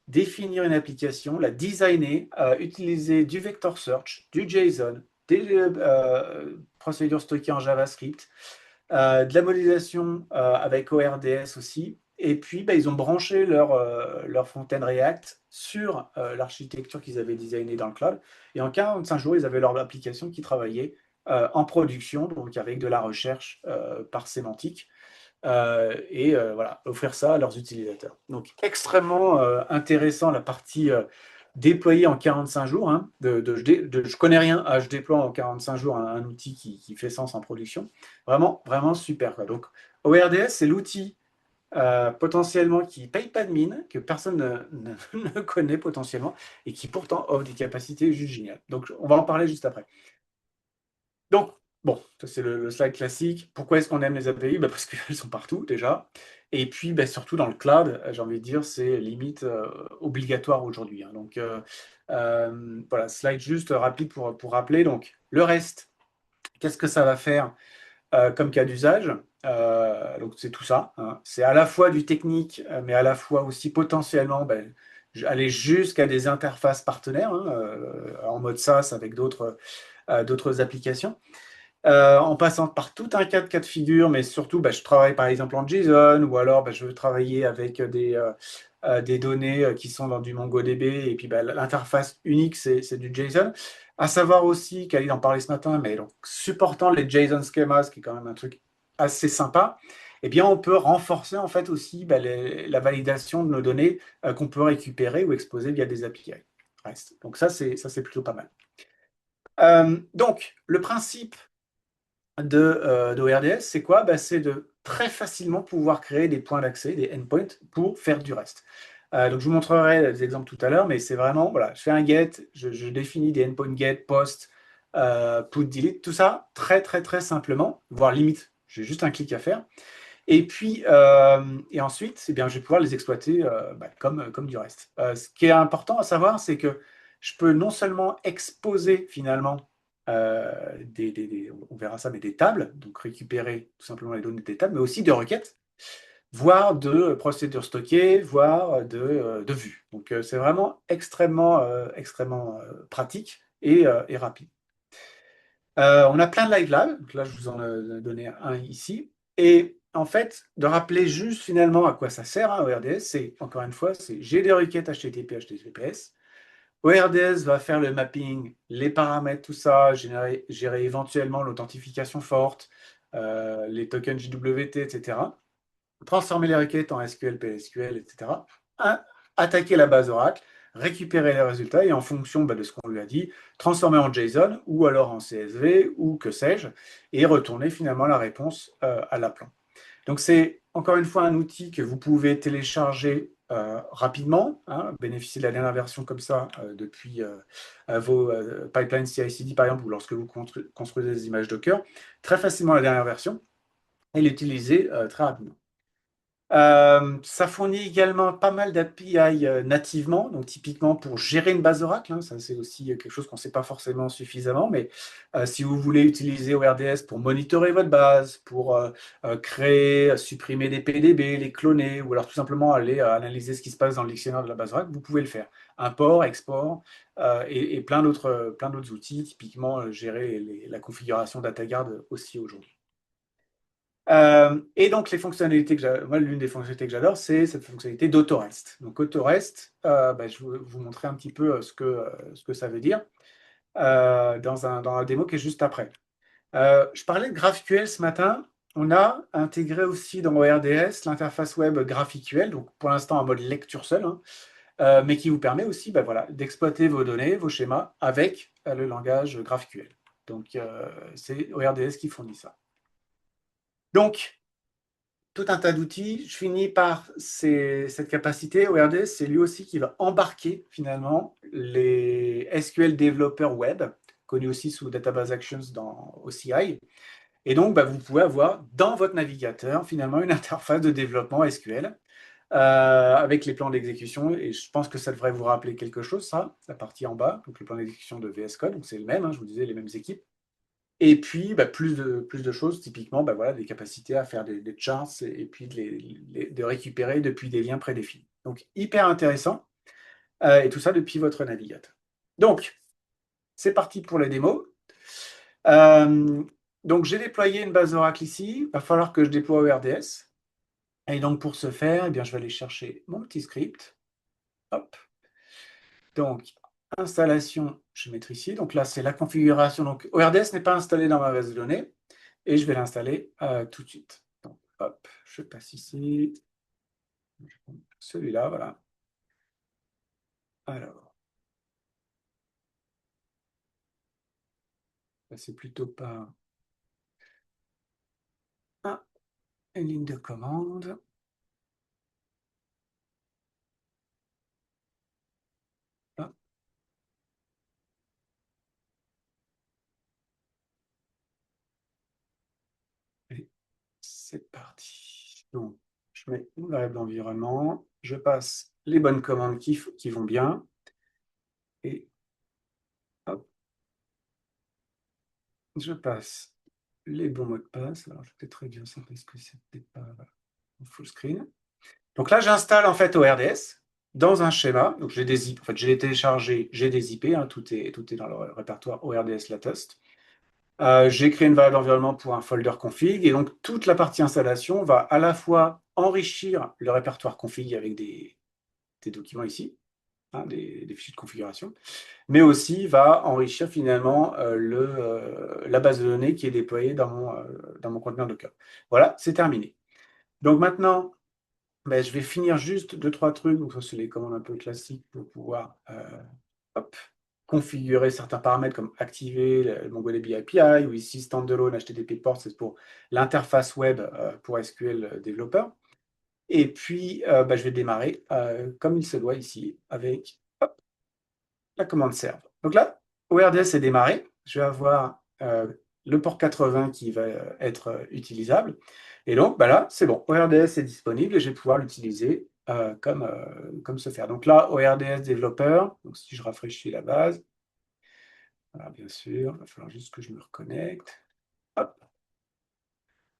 définir une application, la designer, utiliser du vector search, du JSON, des procédures stockées en JavaScript, de la modélisation avec ORDS aussi. Et puis, bah, ils ont branché leur front-end React sur l'architecture qu'ils avaient designée dans le cloud. Et en 45 jours, ils avaient leur application qui travaillait en production, donc avec de la recherche par sémantique. Voilà, offrir ça à leurs utilisateurs. Donc, extrêmement intéressant la partie déployée en 45 jours. Hein, je connais rien je déploie en 45 jours un outil qui fait sens en production. Vraiment, vraiment super. Quoi. Donc, ORDS, c'est l'outil potentiellement qui ne paye pas de mine, que personne ne connaît potentiellement, et qui pourtant offre des capacités juste géniales. Donc, on va en parler juste après. Donc, bon, ça c'est le slide classique. Pourquoi est-ce qu'on aime les API? Bah, parce qu'elles sont partout déjà. Et puis, bah, surtout dans le cloud, j'ai envie de dire, c'est limite obligatoire aujourd'hui. Hein. Donc, voilà, slide juste rapide pour rappeler. Donc, le reste, qu'est-ce que ça va faire comme cas d'usage? Donc, c'est tout ça. Hein. C'est à la fois du technique, mais à la fois aussi potentiellement ben, aller jusqu'à des interfaces partenaires hein, en mode SaaS avec d'autres applications. En passant par tout un cas de figure, mais surtout, bah, je travaille par exemple en JSON, ou alors bah, je veux travailler avec des données qui sont dans du MongoDB, et puis bah, l'interface unique, c'est du JSON. À savoir aussi, Khalid en parlait ce matin, mais donc supportant les JSON schemas, qui est quand même un truc assez sympa, eh bien, on peut renforcer en fait aussi bah, la validation de nos données qu'on peut récupérer ou exposer via des API. Donc ça, c'est plutôt pas mal. Donc, le principe de ORDS, c'est quoi? Bah, c'est de très facilement pouvoir créer des points d'accès, des endpoints, pour faire du reste. Donc, je vous montrerai des exemples tout à l'heure, mais c'est vraiment, voilà, je fais un get, je définis des endpoints get, post, put, delete, tout ça très, très, très simplement, voire limite, j'ai juste un clic à faire. Et puis, et ensuite, eh bien, je vais pouvoir les exploiter bah, comme du reste. Ce qui est important à savoir, c'est que je peux non seulement exposer finalement on verra ça, mais des tables, donc récupérer tout simplement les données des tables, mais aussi de requêtes, voire de procédures stockées, voire de vues. Donc, c'est vraiment extrêmement pratique et rapide. On a plein de live labs, donc là je vous en ai donné un ici, et en fait, de rappeler juste finalement à quoi ça sert, hein, ORDS, c'est encore une fois, c'est j'ai des requêtes HTTP, HTTPS, ORDS va faire le mapping, les paramètres, tout ça, gérer éventuellement l'authentification forte, les tokens JWT, etc. Transformer les requêtes en SQL, PSQL, etc. Attaquer la base Oracle, récupérer les résultats et en fonction bah, de ce qu'on lui a dit, transformer en JSON ou alors en CSV ou que sais-je, et retourner finalement la réponse à l'appel. Donc c'est encore une fois un outil que vous pouvez télécharger rapidement, hein, bénéficier de la dernière version comme ça depuis vos pipelines CI/CD par exemple, ou lorsque vous construisez des images Docker, très facilement la dernière version et l'utiliser très rapidement. Ça fournit également pas mal d'API nativement, donc typiquement pour gérer une base Oracle, hein, ça c'est aussi quelque chose qu'on ne sait pas forcément suffisamment, mais si vous voulez utiliser ORDS pour monitorer votre base, pour créer, supprimer des PDB, les cloner, ou alors tout simplement aller analyser ce qui se passe dans le dictionnaire de la base Oracle, vous pouvez le faire. Import, export, et plein d'autres outils, typiquement gérer la configuration DataGuard aussi aujourd'hui. Et donc, moi, l'une des fonctionnalités que j'adore, c'est cette fonctionnalité d'autorest. Donc, autorest, bah, je vais vous montrer un petit peu ce que ça veut dire dans la démo qui est juste après. Je parlais de GraphQL ce matin. On a intégré aussi dans ORDS l'interface web GraphQL, donc pour l'instant en mode lecture seule, hein, mais qui vous permet aussi bah, voilà, d'exploiter vos données, vos schémas avec le langage GraphQL. Donc, c'est ORDS qui fournit ça. Donc, tout un tas d'outils. Je finis par cette capacité. ORDS, c'est lui aussi qui va embarquer finalement les SQL développeurs web, connus aussi sous Database Actions dans OCI. Et donc, bah, vous pouvez avoir dans votre navigateur finalement une interface de développement SQL avec les plans d'exécution. Et je pense que ça devrait vous rappeler quelque chose, ça, la partie en bas, donc le plan d'exécution de VS Code. Donc c'est le même, hein, je vous disais, les mêmes équipes. Et puis, bah, plus de choses, typiquement, bah, voilà, des capacités à faire des charts et puis de récupérer depuis des liens prédéfinis. Donc, hyper intéressant. et tout ça depuis votre navigateur. Donc, c'est parti pour la démo. Donc, j'ai déployé une base Oracle ici. Il va falloir que je déploie ORDS. Et donc, pour ce faire, eh bien, je vais aller chercher mon petit script. Hop. Donc, installation, je vais mettre ici. Donc là, c'est la configuration. Donc, ORDS n'est pas installé dans ma base de données. Et je vais l'installer tout de suite. Donc, hop, je passe ici. Celui-là, voilà. Alors, c'est plutôt par une ligne de commande. Hop, et c'est parti. Donc, je mets une variable d'environnement. Je passe les bonnes commandes qui vont bien. Et hop, je passe les bons mots de passe. Alors, je vais peut-être réduire ça parce que c'est peut-être pas en full screen. Donc là, j'installe en fait ORDS dans un schéma. Donc j'ai des IP, en fait, je l'ai téléchargé, j'ai des IP, hein, tout est dans le répertoire ORDS latest. J'ai créé une variable d'environnement pour un folder config, et donc toute la partie installation va à la fois enrichir le répertoire config avec des documents ici, hein, des fichiers de configuration, mais aussi va enrichir finalement la base de données qui est déployée dans mon conteneur Docker. Voilà, c'est terminé. Donc maintenant, ben, je vais finir juste deux, trois trucs. Donc, ça, c'est les commandes un peu classiques pour pouvoir hop, configurer certains paramètres comme activer le MongoDB API, ou ici standalone HTTP port, c'est pour l'interface web pour SQL développeur. Et puis, ben, je vais démarrer comme il se doit ici avec hop, la commande serve. Donc là, ORDS est démarré. Je vais avoir le port 80 qui va être utilisable. Et donc, bah là, c'est bon. ORDS est disponible et je vais pouvoir l'utiliser comme se faire. Donc là, ORDS développeur. Donc si je rafraîchis la base, voilà, bien sûr, il va falloir juste que je me reconnecte. Hop.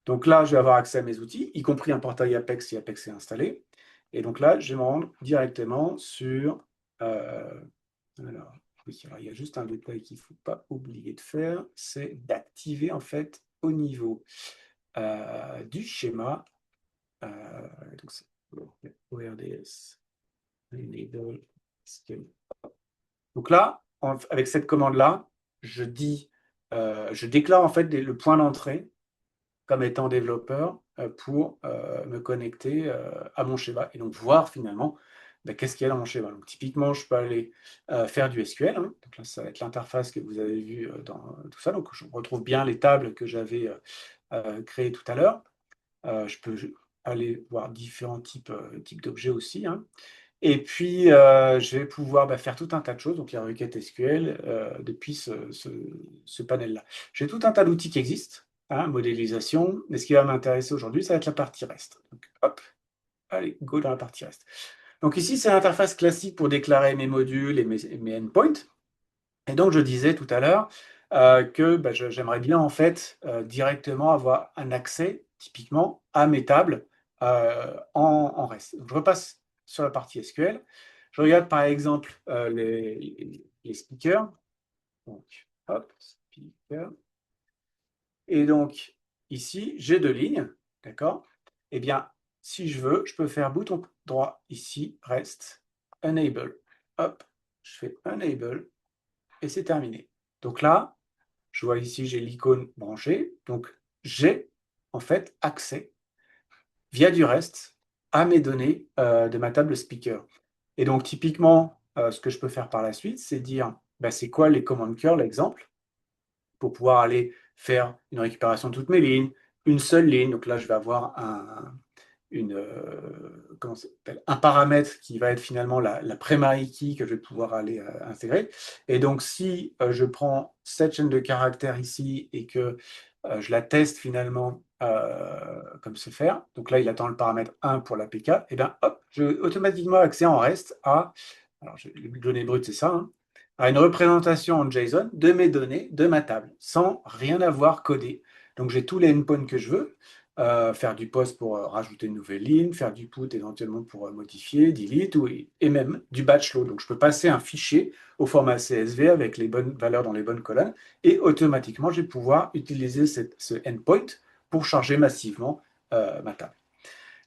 Donc là, je vais avoir accès à mes outils, y compris un portail Apex si Apex est installé. Et donc là, je vais me rendre directement sur alors, oui, alors il y a juste un détail qu'il ne faut pas oublier de faire, c'est d'activer en fait au niveau du schéma, donc c'est ORDS, enable schema. Donc là, avec cette commande-là, je déclare en fait le point d'entrée comme étant développeur pour me connecter à mon schéma et donc voir finalement qu'est-ce qu'il y a dans mon schéma. Donc, typiquement, je peux aller faire du SQL. Hein. Donc là, ça va être l'interface que vous avez vue dans tout ça. Donc, je retrouve bien les tables que j'avais créées tout à l'heure. Je peux aller voir différents types d'objets aussi. Hein. Et puis, je vais pouvoir faire tout un tas de choses, donc la requête SQL, depuis ce panel-là. J'ai tout un tas d'outils qui existent, hein, modélisation, mais ce qui va m'intéresser aujourd'hui, ça va être la partie REST. Donc, hop, allez, go dans la partie REST. Donc ici, c'est l'interface classique pour déclarer mes modules et mes endpoints. Et donc, je disais tout à l'heure que j'aimerais bien, en fait, directement avoir un accès, typiquement, à mes tables en REST. Donc, je repasse sur la partie SQL. Je regarde, par exemple, les speakers. Donc, hop, speaker. Et donc, ici, j'ai deux lignes, d'accord? Eh bien, si je veux, je peux faire bouton droit ici, REST, enable. Hop, je fais enable, et c'est terminé. Donc là, je vois ici, j'ai l'icône branchée. Donc, j'ai en fait accès via du REST à mes données de ma table speaker. Et donc, typiquement, ce que je peux faire par la suite, c'est dire, c'est quoi les commandes curl, l'exemple, pour pouvoir aller faire une récupération de toutes mes lignes, une seule ligne. Donc là, je vais avoir un paramètre qui va être finalement la primary key que je vais pouvoir aller intégrer. Et donc, si je prends cette chaîne de caractères ici et que je la teste finalement comme se faire, donc là, il attend le paramètre 1 pour l'APK, et bien, hop, j'ai automatiquement accès en REST alors les données brutes, c'est ça, hein, à une représentation en JSON de mes données, de ma table, sans rien avoir codé. Donc, j'ai tous les endpoints que je veux. faire du post pour rajouter une nouvelle ligne, faire du put éventuellement pour modifier, delete, et même du batch load. Donc, je peux passer un fichier au format CSV avec les bonnes valeurs dans les bonnes colonnes, et automatiquement, je vais pouvoir utiliser ce endpoint pour charger massivement ma table.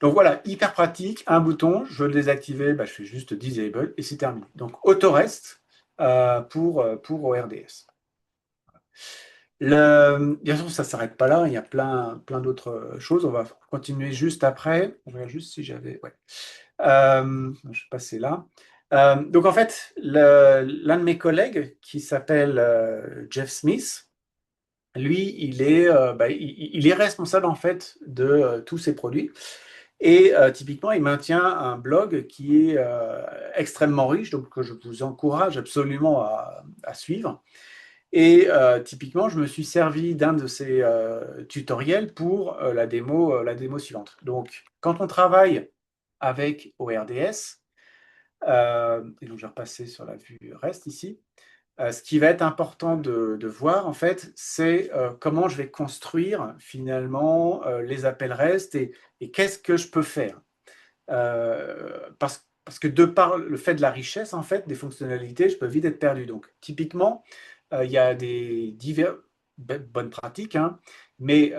Donc voilà, hyper pratique, un bouton, je veux le désactiver, je fais juste disable et c'est terminé. Donc auto-rest pour ORDS. Bien sûr, ça ne s'arrête pas là, il y a plein d'autres choses. On va continuer juste après. Je regarde juste si j'avais. Ouais. Je vais passer là. Donc en fait, l'un de mes collègues qui s'appelle Jeff Smith, lui, il est responsable en fait de tous ces produits. Et typiquement, il maintient un blog qui est extrêmement riche, donc que je vous encourage absolument à suivre. Et typiquement, je me suis servi d'un de ces tutoriels pour la démo suivante. Donc, quand on travaille avec ORDS, et donc je vais repasser sur la vue reste ici, ce qui va être important de voir, en fait, c'est comment je vais construire finalement les appels REST et qu'est-ce que je peux faire. Parce que de par le fait de la richesse, en fait, des fonctionnalités, je peux vite être perdu. Donc, typiquement, il y a des divers bonnes pratiques, hein, mais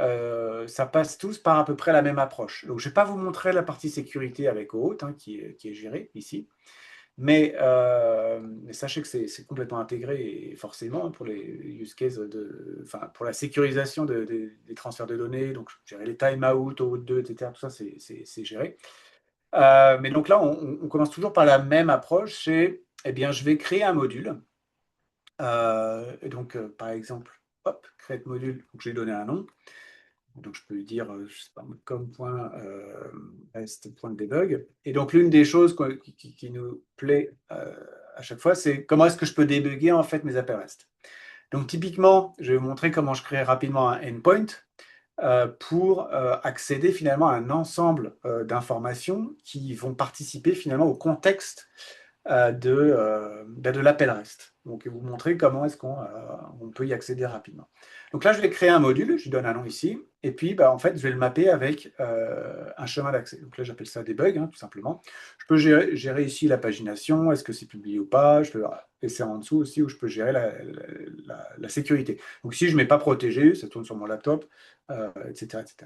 ça passe tous par à peu près la même approche. Donc, je ne vais pas vous montrer la partie sécurité avec OAuth, hein, qui est gérée ici. Mais sachez que c'est complètement intégré et forcément pour les use cases pour la sécurisation des transferts de données, donc gérer les timeouts, OAuth 2, etc. Tout ça, c'est géré. Mais donc là, on commence toujours par la même approche, c'est, eh bien, je vais créer un module. Et donc, par exemple, hop, create module, donc je vais donner un nom. Donc, je peux lui dire, je sais pas, com.rest.debug. Et donc, l'une des choses qui nous plaît à chaque fois, c'est comment est-ce que je peux débugger en fait mes appels REST. Donc, typiquement, je vais vous montrer comment je crée rapidement un endpoint pour accéder finalement à un ensemble d'informations qui vont participer finalement au contexte de l'appel REST. Donc, vous montrer comment est-ce qu'on peut y accéder rapidement. Donc là, je vais créer un module, je lui donne un nom ici, et puis en fait, je vais le mapper avec un chemin d'accès. Donc là, j'appelle ça debug, hein, tout simplement. Je peux gérer ici la pagination, est-ce que c'est publié ou pas, je peux laisser en dessous aussi où je peux gérer la sécurité. Donc si je ne mets pas protégé, ça tourne sur mon laptop, etc., etc.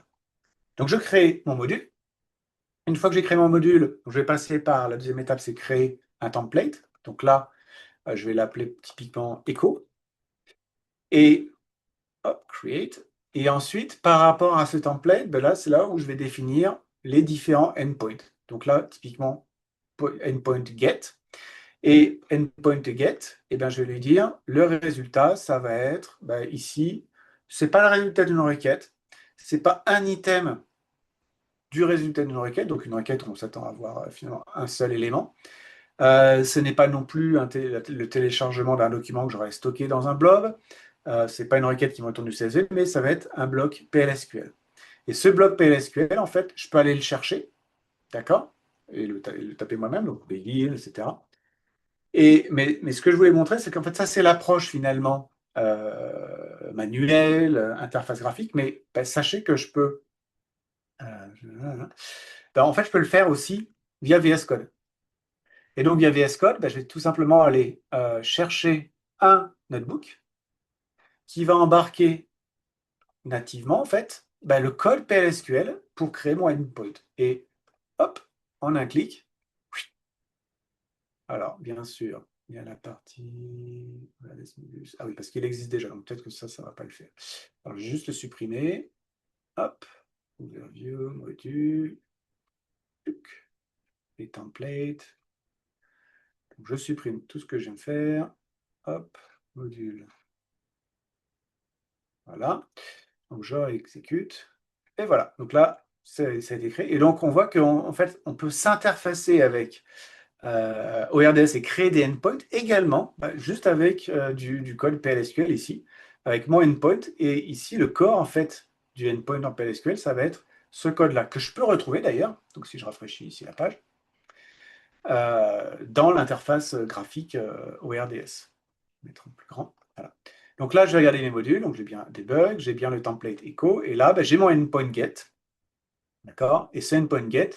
Donc je crée mon module. Une fois que j'ai créé mon module, je vais passer par la deuxième étape, c'est créer un template. Donc là, je vais l'appeler typiquement Echo. Et hop, create. Et ensuite, par rapport à ce template, là, c'est là où je vais définir les différents endpoints. Donc là, typiquement, endpoint get. Et endpoint get, je vais lui dire, le résultat, ça va être ici, ce n'est pas le résultat d'une requête, ce n'est pas un item du résultat d'une requête, donc une requête, on s'attend à avoir finalement un seul élément. Ce n'est pas non plus le téléchargement d'un document que j'aurais stocké dans un blob. Ce n'est pas une requête qui me retourne du CSV, mais ça va être un bloc PLSQL. Et ce bloc PLSQL, en fait, je peux aller le chercher, d'accord, et le taper moi-même, donc begin, etc. Mais ce que je voulais montrer, c'est qu'en fait, ça, c'est l'approche finalement manuelle, interface graphique, mais sachez que je peux. En fait, je peux le faire aussi via VS Code. Et donc, via VS Code, je vais tout simplement aller chercher un notebook qui va embarquer nativement, en fait, le code PLSQL pour créer mon endpoint. Et hop, en un clic. Alors, bien sûr, il y a la partie. Ah oui, parce qu'il existe déjà, donc peut-être que ça ne va pas le faire. Alors, je vais juste le supprimer. Hop, overview, module, les templates. Donc, je supprime tout ce que je viens de faire. Hop, module. Voilà. Donc, je exécute. Et voilà. Donc là, ça a été créé. Et donc, on voit qu'en fait, on peut s'interfacer avec ORDS et créer des endpoints également, juste avec du code PLSQL ici, avec mon endpoint. Et ici, le corps, en fait, du endpoint en PLSQL, ça va être ce code-là, que je peux retrouver d'ailleurs. Donc, si je rafraîchis ici la page, dans l'interface graphique ORDS. Je vais mettre en plus grand. Voilà. Donc là, je vais regarder mes modules. Donc, j'ai bien debug, j'ai bien le template echo. Et là, j'ai mon endpoint get. D'accord? Et ce endpoint get,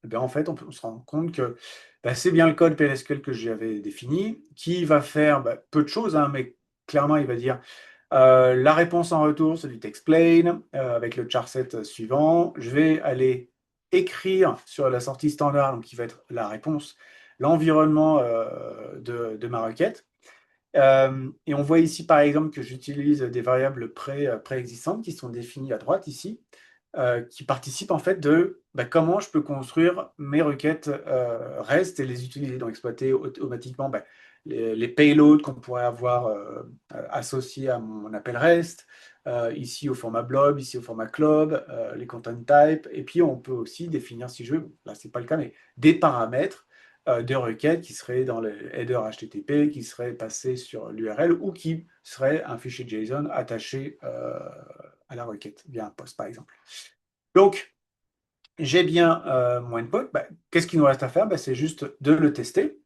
eh bien, en fait, on se rend compte que bah, c'est bien le code PLSQL que j'avais défini, qui va faire bah, peu de choses, hein, mais clairement, il va dire la réponse en retour, c'est du textplain, avec le charset suivant. Je vais aller écrire sur la sortie standard, donc qui va être la réponse, l'environnement de ma requête. Et on voit ici, par exemple, que j'utilise des variables préexistantes qui sont définies à droite ici, qui participent en fait de bah, comment je peux construire mes requêtes REST et les utiliser, donc exploiter automatiquement bah, les payloads qu'on pourrait avoir associés à mon appel REST, ici au format blob, ici au format club, les content types, et puis on peut aussi définir, si je veux, là c'est pas le cas, mais des paramètres de requêtes qui seraient dans le header HTTP, qui seraient passés sur l'URL ou qui seraient un fichier JSON attaché à la requête via un post, par exemple. Donc, j'ai bien mon endpoint. Bah, qu'est-ce qu'il nous reste à faire? Bah, c'est juste de le tester.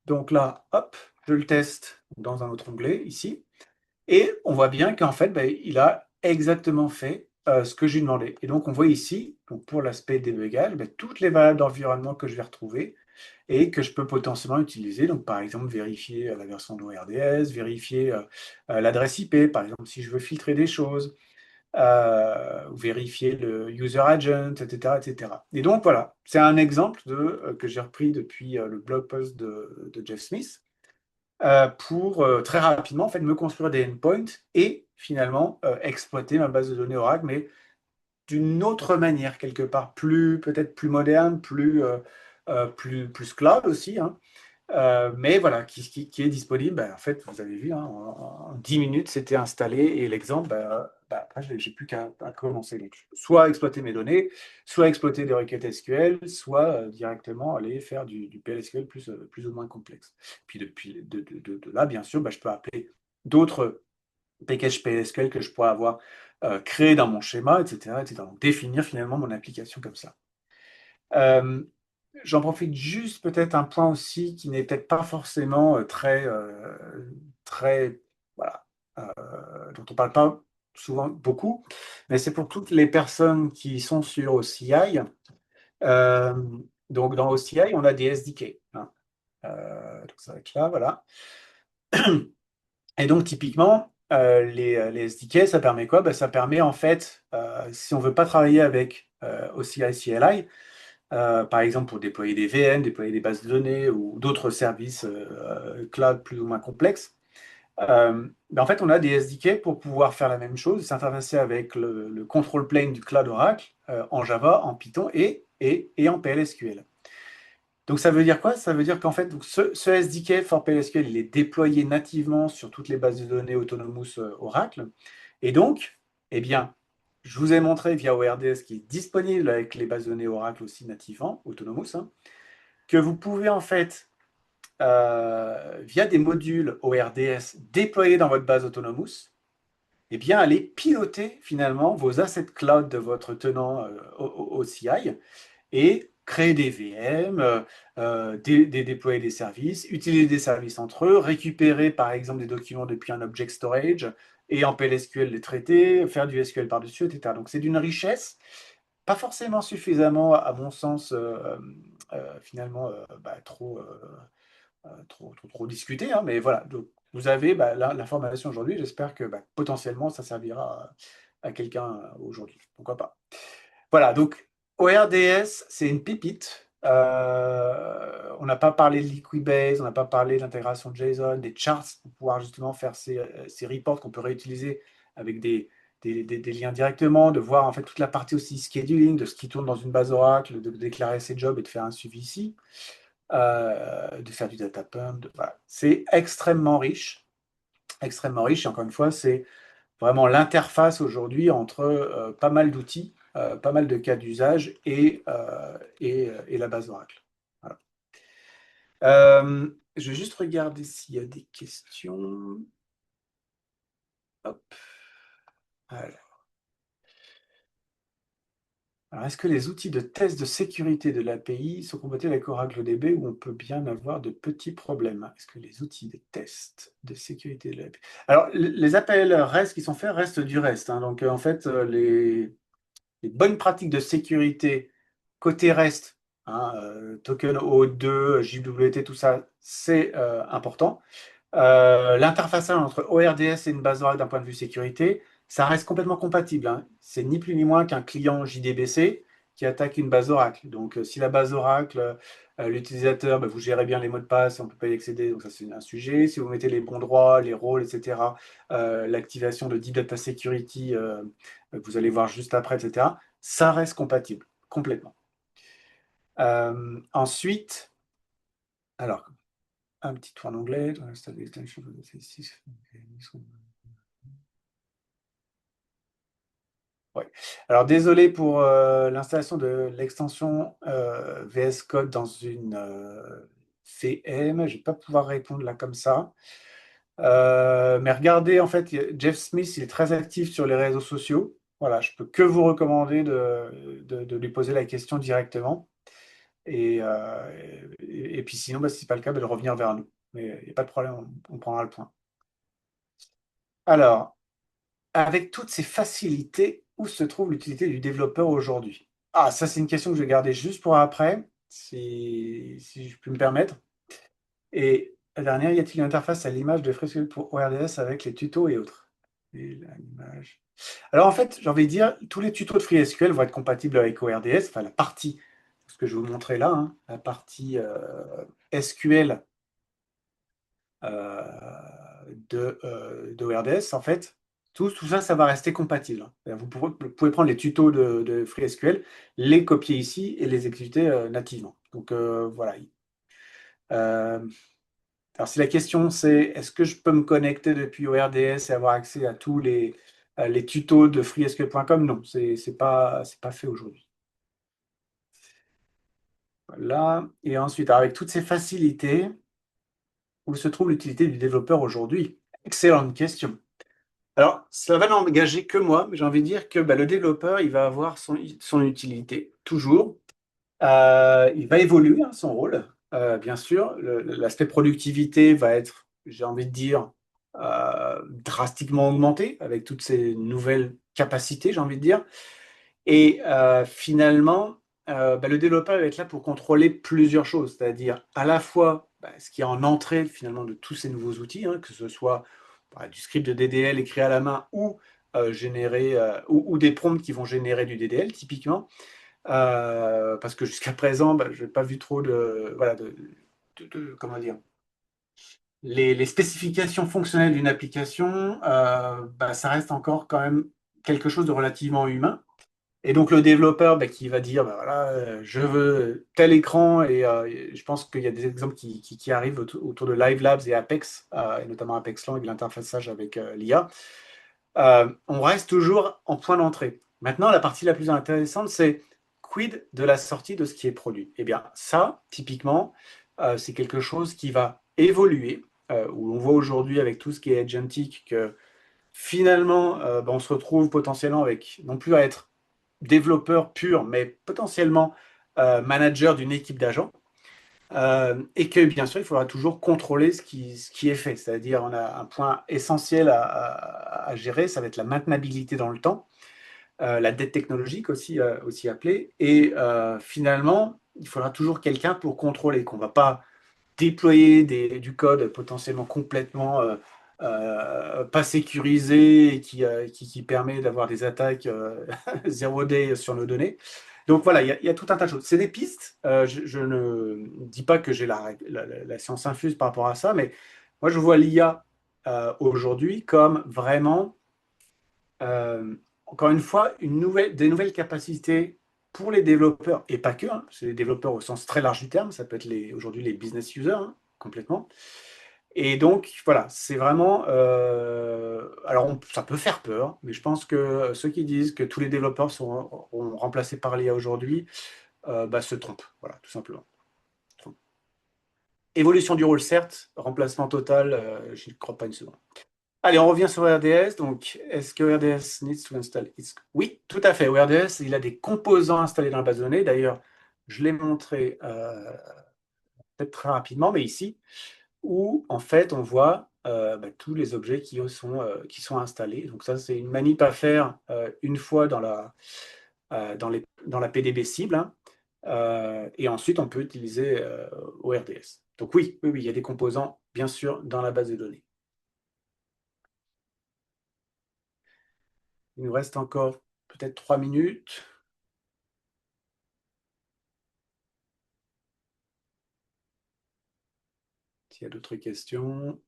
Donc là, hop, je le teste dans un autre onglet ici. Et on voit bien qu'en fait, bah, il a exactement fait ce que j'ai demandé. Et donc, on voit ici, donc pour l'aspect debugage, bah, toutes les variables d'environnement que je vais retrouver et que je peux potentiellement utiliser. Donc, par exemple, vérifier la version de l'ORDS, vérifier l'adresse IP, par exemple, si je veux filtrer des choses, vérifier le user agent, etc., etc. Et donc, voilà, c'est un exemple que j'ai repris depuis le blog post de Jeff Smith pour très rapidement en fait, me construire des endpoints et finalement exploiter ma base de données Oracle, mais d'une autre manière, quelque part, peut-être plus moderne, plus cloud aussi, hein. Mais voilà, qui est disponible. Ben, en fait, vous avez vu, hein, en 10 minutes, c'était installé et l'exemple, après, j'ai plus qu'à commencer. Donc, soit exploiter mes données, soit exploiter des requêtes SQL, soit directement aller faire du PLSQL plus ou moins complexe. Puis depuis de là, bien sûr, ben, je peux appeler d'autres packages PLSQL que je pourrais avoir créés dans mon schéma, etc., etc. Donc, définir finalement mon application comme ça. Euh, J'en profite juste peut-être un point aussi qui n'est peut-être pas forcément très, voilà, dont on parle pas souvent beaucoup, mais c'est pour toutes les personnes qui sont sur OCI. Euh, donc dans OCI, on a des SDK, hein. Donc ça va être là, voilà. Et donc typiquement, les SDK, ça permet quoi? Ben, ça permet en fait, si on veut pas travailler avec OCI CLI, par exemple pour déployer des VM, déployer des bases de données ou d'autres services cloud plus ou moins complexes. Ben en fait, on a des SDK pour pouvoir faire la même chose, s'interfacer avec le control plane du cloud Oracle en Java, en Python et en PLSQL. Donc ça veut dire quoi? Ça veut dire qu'en fait, donc, ce SDK for PLSQL, il est déployé nativement sur toutes les bases de données Autonomous Oracle. Et donc, eh bien, je vous ai montré via ORDS qui est disponible avec les bases de données Oracle aussi nativement, Autonomous, hein, que vous pouvez en fait, via des modules ORDS déployés dans votre base Autonomous, eh bien, aller piloter finalement vos assets cloud de votre tenant OCI et créer des VM, déployer des services, utiliser des services entre eux, récupérer par exemple des documents depuis un object storage et en PLSQL les traiter, faire du SQL par-dessus, etc. Donc c'est d'une richesse, pas forcément suffisamment, à mon sens, finalement, trop discuté, hein, mais voilà. Donc, vous avez l'information aujourd'hui. J'espère que potentiellement ça servira à quelqu'un aujourd'hui. Pourquoi pas? Voilà, donc ORDS, c'est une pépite. On n'a pas parlé de Liquibase, on n'a pas parlé de l'intégration de JSON, des charts pour pouvoir justement faire ces reports qu'on peut réutiliser avec des liens directement, de voir en fait toute la partie aussi scheduling, de ce qui tourne dans une base Oracle, de déclarer ses jobs et de faire un suivi ici, de faire du data pump. Voilà. C'est extrêmement riche, et encore une fois, c'est vraiment l'interface aujourd'hui entre pas mal d'outils, pas mal de cas d'usage et la base Oracle. Voilà. Je vais juste regarder s'il y a des questions. Hop. Alors, est-ce que les outils de test de sécurité de l'API sont compatibles avec Oracle DB ou on peut bien avoir de petits problèmes? Est-ce que les outils de test de sécurité de l'API... Alors, les APL REST qui sont faits restent du REST, hein. Donc, en fait, les bonnes pratiques de sécurité côté REST, hein, token O2, JWT, tout ça, c'est important. L'interfaçage entre ORDS et une base Oracle d'un point de vue sécurité, ça reste complètement compatible, hein. C'est ni plus ni moins qu'un client JDBC qui attaque une base Oracle. Donc, si la base Oracle, l'utilisateur, bah, vous gérez bien les mots de passe, on ne peut pas y accéder, donc ça c'est un sujet. Si vous mettez les bons droits, les rôles, etc., l'activation de Deep Data Security, vous allez voir juste après, etc., ça reste compatible, complètement. Ensuite, alors, un petit tour en anglais. Ouais. Alors désolé pour l'installation de l'extension VS Code dans une VM. Je ne vais pas pouvoir répondre là comme ça. Mais regardez, en fait, Jeff Smith, il est très actif sur les réseaux sociaux. Voilà, je peux que vous recommander de lui poser la question directement. Et puis sinon, bah, si ce n'est pas le cas, bah, de revenir vers nous. Mais il n'y a pas de problème, on prendra le point. Alors, avec toutes ces facilités, où se trouve l'utilité du développeur aujourd'hui? Ah, ça, c'est une question que je vais garder juste pour après, si je peux me permettre. Et la dernière, y a-t-il une interface à l'image de FreeSQL pour ORDS avec les tutos et autres? Et l'image. Alors, en fait, j'ai envie de dire, tous les tutos de FreeSQL vont être compatibles avec ORDS, enfin, la partie, ce que je vais vous montrer là, hein, la partie SQL de ORDS, en fait, tout ça, ça va rester compatible, hein. Vous pouvez prendre les tutos de FreeSQL, les copier ici et les exécuter nativement. Donc voilà. Alors si la question c'est est-ce que je peux me connecter depuis ORDS et avoir accès à tous les tutos de freesql.com? Non, c'est pas fait aujourd'hui. Voilà. Et ensuite, avec toutes ces facilités, où se trouve l'utilité du développeur aujourd'hui? Excellente question. Alors, ça va n'engager que moi, mais j'ai envie de dire que bah, le développeur, il va avoir son utilité toujours. Il va évoluer, hein, son rôle, bien sûr. L'aspect productivité va être, j'ai envie de dire, drastiquement augmenté avec toutes ces nouvelles capacités, j'ai envie de dire. Et finalement, bah, le développeur va être là pour contrôler plusieurs choses, c'est-à-dire à la fois bah, ce qui est en entrée finalement de tous ces nouveaux outils, hein, que ce soit bah, du script de DDL écrit à la main ou générer ou des prompts qui vont générer du DDL typiquement, parce que jusqu'à présent, bah, je n'ai pas vu trop de, voilà, comment dire, les spécifications fonctionnelles d'une application, bah, ça reste encore quand même quelque chose de relativement humain. Et donc le développeur bah, qui va dire bah, voilà, je veux tel écran, et je pense qu'il y a des exemples qui arrivent autour de Live Labs et Apex, et notamment Apex Lang et l'interfaçage avec l'IA. On reste toujours en point d'entrée. Maintenant, la partie la plus intéressante, c'est quid de la sortie de ce qui est produit? Eh bien, ça, typiquement, c'est quelque chose qui va évoluer, où on voit aujourd'hui avec tout ce qui est agentic que finalement, ben, on se retrouve potentiellement avec, non plus à être développeur pur, mais potentiellement manager d'une équipe d'agents. Et que bien sûr, il faudra toujours contrôler ce qui est fait. C'est-à-dire, on a un point essentiel à gérer, ça va être la maintenabilité dans le temps, la dette technologique aussi appelée. Et finalement, il faudra toujours quelqu'un pour contrôler, qu'on ne va pas déployer du code potentiellement complètement pas sécurisé et qui permet d'avoir des attaques zéro day sur nos données. Donc voilà, il y a tout un tas de choses. C'est des pistes. Je ne dis pas que j'ai la science infuse par rapport à ça, mais moi je vois l'IA aujourd'hui comme vraiment, encore une fois, des nouvelles capacités pour les développeurs, et pas que, hein, c'est les développeurs au sens très large du terme, ça peut être aujourd'hui les business users, hein, complètement. Et donc, voilà, c'est vraiment. Alors, ça peut faire peur, mais je pense que ceux qui disent que tous les développeurs seront remplacés par l'IA aujourd'hui bah, se trompent. Voilà, tout simplement. Évolution du rôle, certes, remplacement total, je n'y crois pas une seconde. Allez, on revient sur RDS. Donc, est-ce que RDS needs to install its... Oui, tout à fait. RDS, il a des composants installés dans la base de données. D'ailleurs, je l'ai montré peut-être très rapidement, mais ici, où en fait on voit bah, tous les objets qui sont installés. Donc ça, c'est une manip à faire une fois dans la PDB cible, hein. Et ensuite, on peut utiliser ORDS. Donc oui, oui, oui, il y a des composants, bien sûr, dans la base de données. Il nous reste encore peut-être 3 minutes. S'il y a d'autres questions.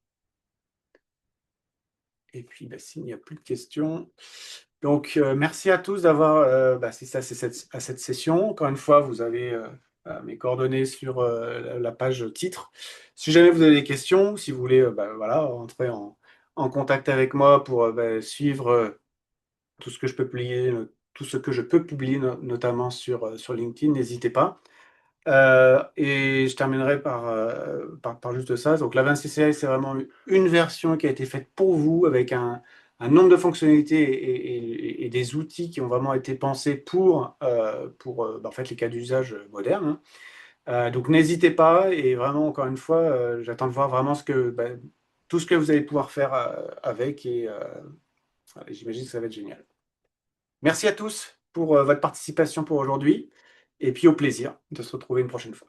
Et puis, bah, s'il n'y a plus de questions. Donc, merci à tous d'avoir assisté à cette session. Encore une fois, vous avez mes coordonnées sur la page titre. Si jamais vous avez des questions, si vous voulez voilà, entrer en contact avec moi pour suivre tout ce que je peux publier, tout ce que je peux publier, notamment sur LinkedIn, n'hésitez pas. Et je terminerai par juste ça. Donc, la 26CI, c'est vraiment une version qui a été faite pour vous avec un nombre de fonctionnalités et des outils qui ont vraiment été pensés pour en fait, les cas d'usage modernes, hein. Donc, n'hésitez pas. Et vraiment, encore une fois, j'attends de voir vraiment tout ce que vous allez pouvoir faire avec. Et j'imagine que ça va être génial. Merci à tous pour votre participation pour aujourd'hui. Et puis, au plaisir de se retrouver une prochaine fois.